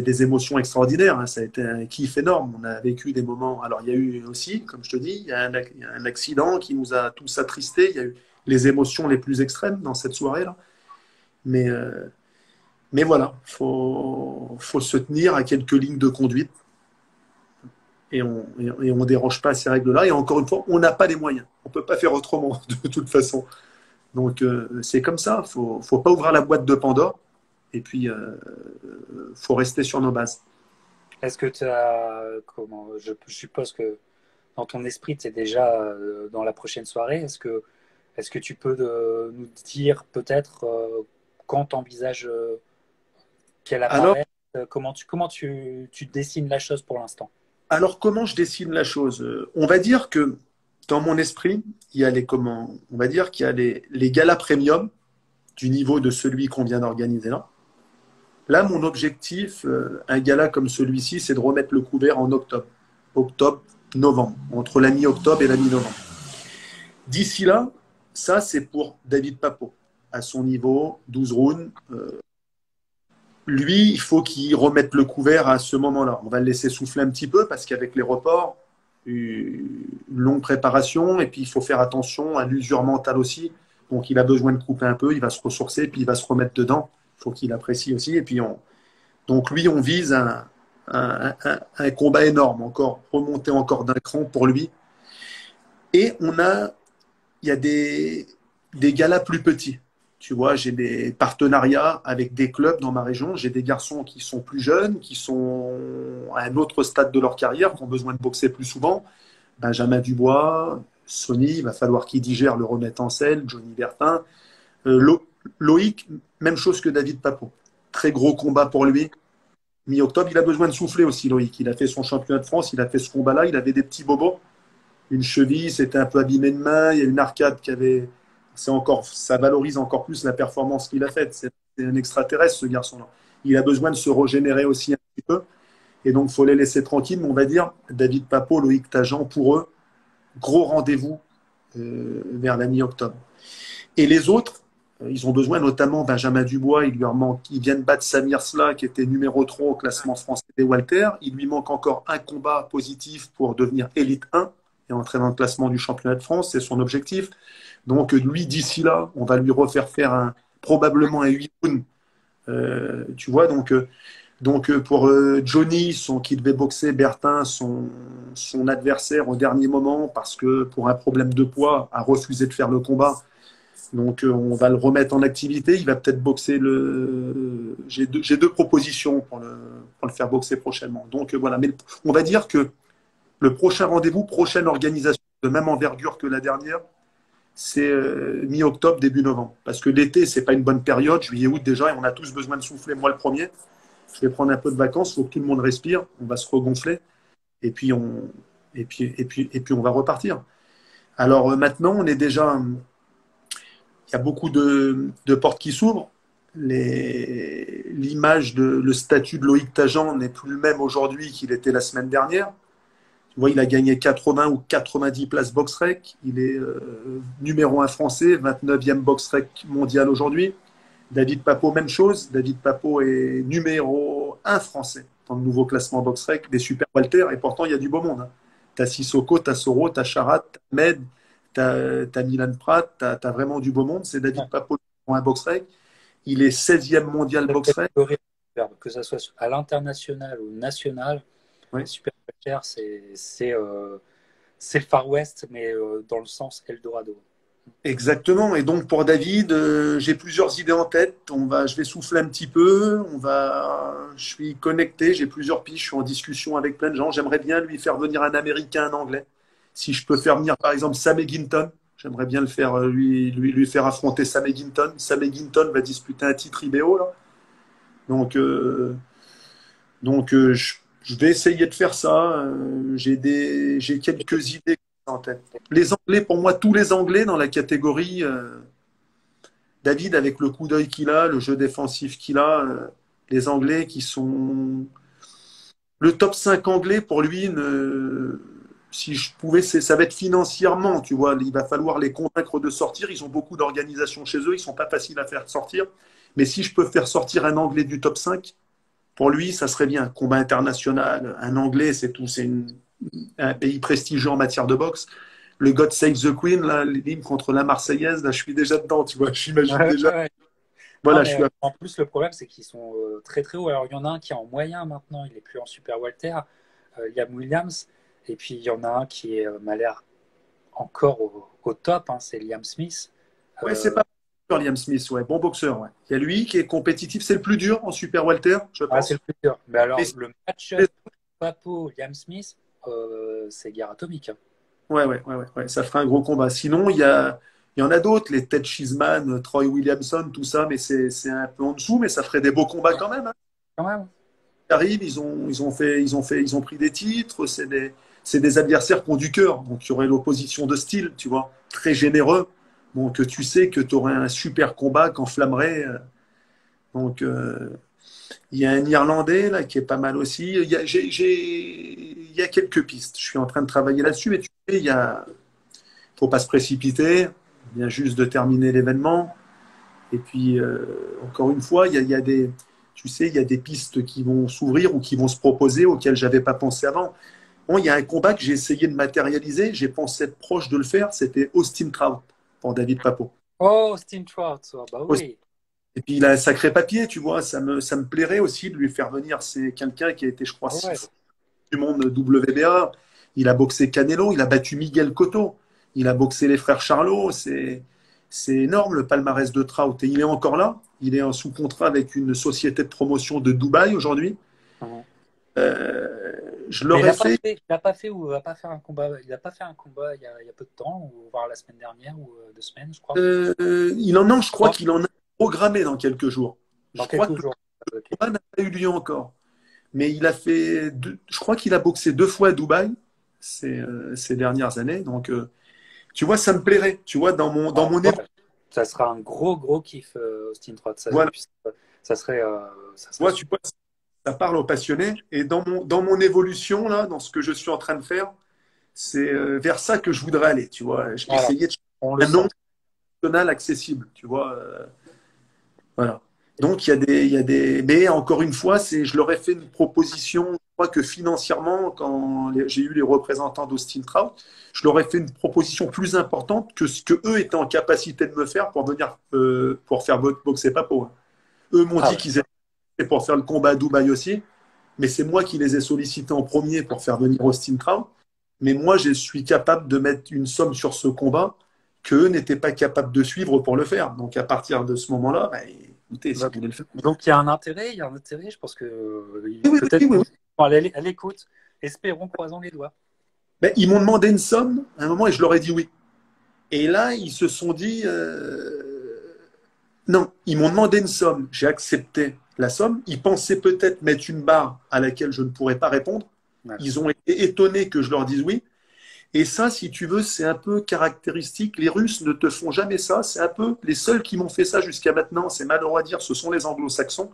des émotions extraordinaires, hein. Ça a été un kiff énorme, on a vécu des moments, alors il y a eu aussi comme je te dis il y a un accident qui nous a tous attristés, il y a eu les émotions les plus extrêmes dans cette soirée là mais voilà faut se tenir à quelques lignes de conduite et on déroge pas à ces règles là et encore une fois on n'a pas les moyens, on peut pas faire autrement de toute façon. Donc c'est comme ça, faut pas ouvrir la boîte de Pandore et puis faut rester sur nos bases. Est-ce que tu as, comment, je suppose que dans ton esprit, tu es déjà dans la prochaine soirée. Est-ce que tu peux nous dire peut-être quand tu envisages qu'elle Alors, apparaît, tu dessines la chose pour l'instant? alors comment je dessine la chose? On va dire que dans mon esprit, il y a on va dire qu'il y a les galas premium du niveau de celui qu'on vient d'organiser là. Là, mon objectif, un gala comme celui-ci, c'est de remettre le couvert en octobre. Octobre, novembre, entre la mi-octobre et la mi-novembre. D'ici là, ça, c'est pour David Papo. À son niveau, 12 rounds. Lui, il faut qu'il remette le couvert à ce moment-là. On va le laisser souffler un petit peu parce qu'avec les reports, une longue préparation et puis il faut faire attention à l'usure mentale aussi. Donc il a besoin de couper un peu, il va se ressourcer puis il va se remettre dedans. Il faut qu'il apprécie aussi. Et puis donc lui, on vise un combat énorme, encore remonter encore d'un cran pour lui. Et il y a des galas plus petits. Tu vois, j'ai des partenariats avec des clubs dans ma région. J'ai des garçons qui sont plus jeunes, qui sont à un autre stade de leur carrière, qui ont besoin de boxer plus souvent. Benjamin Dubois, Sony, il va falloir qu'il digère le remettre en selle, Johnny Bertin. Loïc, même chose que David Papo. Très gros combat pour lui. Mi-octobre, il a besoin de souffler aussi, Loïc. Il a fait son championnat de France, il a fait ce combat-là, il avait des petits bobos. Une cheville, c'était un peu abîmé de main, il y a une arcade qui avait. Ça valorise encore plus la performance qu'il a faite. C'est un extraterrestre, ce garçon-là. Il a besoin de se régénérer aussi un petit peu. Et donc, il faut les laisser tranquilles. Mais on va dire, David Papo, Loïc Tajan, pour eux, gros rendez-vous vers la mi-octobre. Et les autres, ils ont besoin, notamment Benjamin Dubois, il vient de battre Samir Sla, qui était numéro 3 au classement français des Walter. Il lui manque encore un combat positif pour devenir élite 1 et entrer dans le classement du championnat de France. C'est son objectif. Donc, lui, d'ici là, on va lui refaire faire probablement un 8 rounds. Tu vois, donc pour Johnny, qui devait boxer Bertin, son adversaire au dernier moment, parce que pour un problème de poids, a refusé de faire le combat. Donc on va le remettre en activité. Il va peut-être boxer J'ai deux propositions pour le faire boxer prochainement. Donc voilà, mais on va dire que le prochain rendez-vous, prochaine organisation de même envergure que la dernière, c'est mi-octobre, début novembre. Parce que l'été, c'est pas une bonne période, juillet, août déjà, et on a tous besoin de souffler. Moi, le premier, je vais prendre un peu de vacances, il faut que tout le monde respire, on va se regonfler, et puis on va repartir. Alors maintenant, il y a beaucoup de portes qui s'ouvrent. L'image le statut de Loïc Tajan n'est plus le même aujourd'hui qu'il était la semaine dernière. Tu vois, il a gagné 80 ou 90 places box-rec. Il est numéro 1 français, 29e box-rec mondial aujourd'hui. David Papo, même chose. David Papo est numéro 1 français dans le nouveau classement box-rec des super Walter. Et pourtant, il y a du beau monde. Hein. Tu as Sissoko, tu as Soro, tu as Charat, tu as Med, tu as Milan Prat, tu as vraiment du beau monde. C'est David Papo numéro 1 box-rec. Il est 16e mondial box-rec. Que ce soit à l'international ou national, Oui. les super Walter, c'est le Far West, mais dans le sens Eldorado. Exactement. Et donc pour David, j'ai plusieurs idées en tête. Je vais souffler un petit peu. Je suis connecté. J'ai plusieurs pistes. Je suis en discussion avec plein de gens. J'aimerais bien lui faire venir un Américain, un Anglais. Si je peux faire venir par exemple Sam Eginton, j'aimerais bien le faire lui faire affronter Sam Eginton. Sam Eginton va disputer un titre IBO là. Donc je vais essayer de faire ça. J'ai quelques idées en tête. Les Anglais, pour moi, tous les Anglais dans la catégorie, David, avec le coup d'œil qu'il a, le jeu défensif qu'il a, les Anglais qui sont. Le top 5 anglais, pour lui, si je pouvais, ça va être financièrement, tu vois. Il va falloir les convaincre de sortir. Ils ont beaucoup d'organisations chez eux. Ils ne sont pas faciles à faire sortir. Mais si je peux faire sortir un Anglais du top 5, pour lui, ça serait bien. Combat international, un Anglais, c'est tout. C'est un pays prestigieux en matière de boxe. Le God Save the Queen, là, l'hymne contre la Marseillaise, là, je suis déjà dedans, tu vois. J'imagine déjà. Ouais. Voilà, Non, je mais suis à... en plus, le problème, c'est qu'ils sont très très hauts. Alors, il y en a un qui est en moyen maintenant, il n'est plus en super Walter, Liam Williams. Et puis, il y en a un qui m'a l'air encore au top, hein, c'est Liam Smith. Ouais, c'est pas dur, Liam Smith, ouais, bon boxeur. Ouais. Il y a lui qui est compétitif, c'est le plus dur en super welter, je pense. C'est le plus dur. Mais alors, Mais le match-up Papo-Liam Smith, c'est guerre atomique. Hein. ouais, ça fera un gros combat. Sinon, il y en a d'autres, les Ted Cheeseman, Troy Williamson, tout ça, mais c'est un peu en dessous, mais ça ferait des beaux combats quand même. Hein. Quand même. Ils arrivent, ils ont pris des titres, c'est des adversaires qui ont du cœur. Donc, il y aurait l'opposition de style, tu vois, très généreux. Donc, tu sais que tu aurais un super combat qu'enflammerait. Donc, il y a un Irlandais là, qui est pas mal aussi. Il y a quelques pistes. Je suis en train de travailler là-dessus, mais tu sais, faut pas se précipiter. Il vient juste de terminer l'événement. Et puis, encore une fois, tu sais, il y a des pistes qui vont s'ouvrir ou qui vont se proposer auxquelles j'avais pas pensé avant. Bon, il y a un combat que j'ai essayé de matérialiser. J'ai pensé être proche de le faire. C'était Austin Trout pour David Papo. Oh, Austin Trout, bah oui. Et puis il a un sacré papier, tu vois. Ça me plairait aussi de lui faire venir. C'est quelqu'un qui a été, je crois, Ouais. 6 fois du monde WBA. Il a boxé Canelo, il a battu Miguel Cotto, il a boxé les frères Charlot. C'est énorme le palmarès de Trout. Et il est encore là. Il est en sous contrat avec une société de promotion de Dubaï aujourd'hui. Mhm. Je l'aurais fait. Il n'a pas fait ou va pas faire un combat. Il n'a pas fait un combat il y a peu de temps, ou voire la semaine dernière ou 2 semaines, je crois. Je crois qu'il en a programmé dans quelques jours. Dans Je crois quelques que le jours. Ok. combat n'a pas eu lieu encore. Mais il a fait, je crois qu'il a boxé 2 fois à Dubaï ces dernières années. Donc, tu vois, ça me plairait. Tu vois, dans mon Ouais, évolution, ça sera un gros kiff, Austin Trott. voilà. Ça serait, ça Tu serait vois, super. ça parle aux passionnés. Et dans mon évolution, là, dans ce que je suis en train de faire, c'est vers ça que je voudrais aller. Tu vois, Voilà, essayer de on le un nom sent. national accessible. Tu vois, voilà. Donc, il y a des. Mais encore une fois, je leur ai fait une proposition. Je crois que financièrement, quand j'ai eu les représentants d'Austin Trout, je leur ai fait une proposition plus importante que ce que eux étaient en capacité de me faire pour venir pour faire boxer Papo, hein. Eux m'ont Ah dit ouais. qu'ils étaient pour faire le combat à Dubaï aussi, mais c'est moi qui les ai sollicités en premier pour faire venir Austin Trout. Mais moi, je suis capable de mettre une somme sur ce combat qu'eux n'étaient pas capables de suivre pour le faire. Donc, à partir de ce moment-là, bah, écoutez, si vous Donc, voulez le faire. donc, il y a un intérêt, il y a un intérêt. Je pense que Oui, oui, peut-être oui, oui, oui. à l'écoute. Espérons, croisons les doigts. Ben, ils m'ont demandé une somme à un moment et je leur ai dit oui. Et là, ils se sont dit non. Ils m'ont demandé une somme. J'ai accepté la somme. Ils pensaient peut-être mettre une barre à laquelle je ne pourrais pas répondre. Ouais. Ils ont été étonnés que je leur dise oui. Et ça, si tu veux, c'est un peu caractéristique. Les Russes ne te font jamais ça. C'est un peu les seuls qui m'ont fait ça jusqu'à maintenant. C'est malheureux à dire, ce sont les Anglo-Saxons.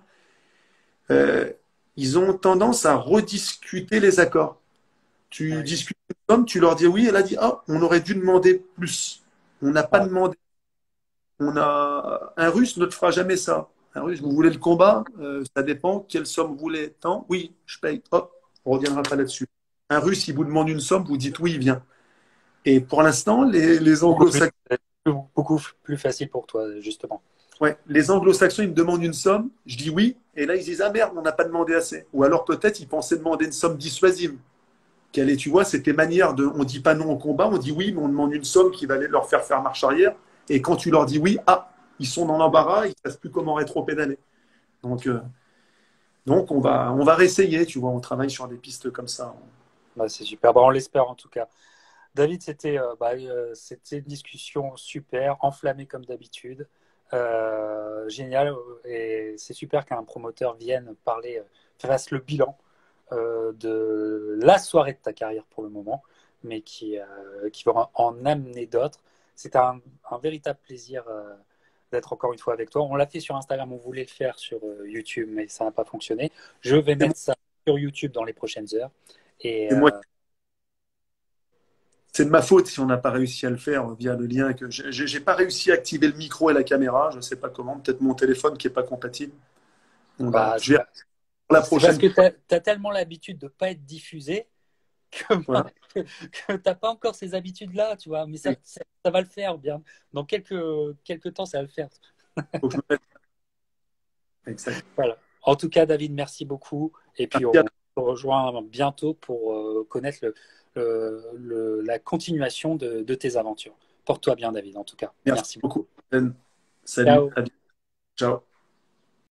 Euh, Ils ont tendance à rediscuter les accords. Tu Ouais. discutes une somme, tu leur dis oui, elle a dit ah, on aurait dû demander plus. On n'a pas Ouais. demandé. Un Russe ne te fera jamais ça. Un Russe, vous voulez le combat, ça dépend. Quelle somme vous voulez? Tant? Oui, je paye. Hop, on ne reviendra pas là-dessus. Un Russe, il vous demande une somme, vous dites oui, il vient. Et pour l'instant, les Beaucoup plus, Anglo-Saxons, beaucoup plus facile pour toi, justement. ouais, les Anglo-Saxons, ils me demandent une somme, je dis oui, et là ils disent ah merde, on n'a pas demandé assez. Ou alors peut-être ils pensaient demander une somme dissuasive. Quelle est, tu vois, c'était manière de, on dit pas non au combat, on dit oui, mais on demande une somme qui va leur faire marche arrière. Et quand tu leur dis oui, ah, ils sont dans l'embarras, ils ne savent plus comment rétro-pédaler. Donc, on va réessayer, tu vois, on travaille sur des pistes comme ça. Bah, c'est super. Bah, on l'espère en tout cas. David, c'était une discussion super, enflammée comme d'habitude. Génial. Et c'est super qu'un promoteur vienne parler, fasse le bilan de la soirée de ta carrière pour le moment, mais qui va en amener d'autres. C'est un véritable plaisir d'être encore une fois avec toi. On l'a fait sur Instagram, on voulait le faire sur YouTube, mais ça n'a pas fonctionné. Je vais C'est moi, mettre ça sur YouTube dans les prochaines heures. Et c'est moi- c'est de ma faute si on n'a pas réussi à le faire via le lien. Que j'ai pas réussi à activer le micro et la caméra, je ne sais pas comment, peut-être mon téléphone qui n'est pas compatible. bah, Je vais pour la c'est parce prochaine. que tu as tellement l'habitude de ne pas être diffusé que, Voilà. tu n'as pas encore ces habitudes-là, tu vois. Mais ça va le faire bien. Dans quelques temps, ça va le faire. Faut que je me mette. Exact. Voilà. En tout cas, David, merci beaucoup. Et puis, Merci à on se rejoint bientôt pour connaître la continuation de tes aventures. Porte-toi bien, David, en tout cas. Merci Merci beaucoup. beaucoup. Salut, Ciao. à bientôt. Ciao.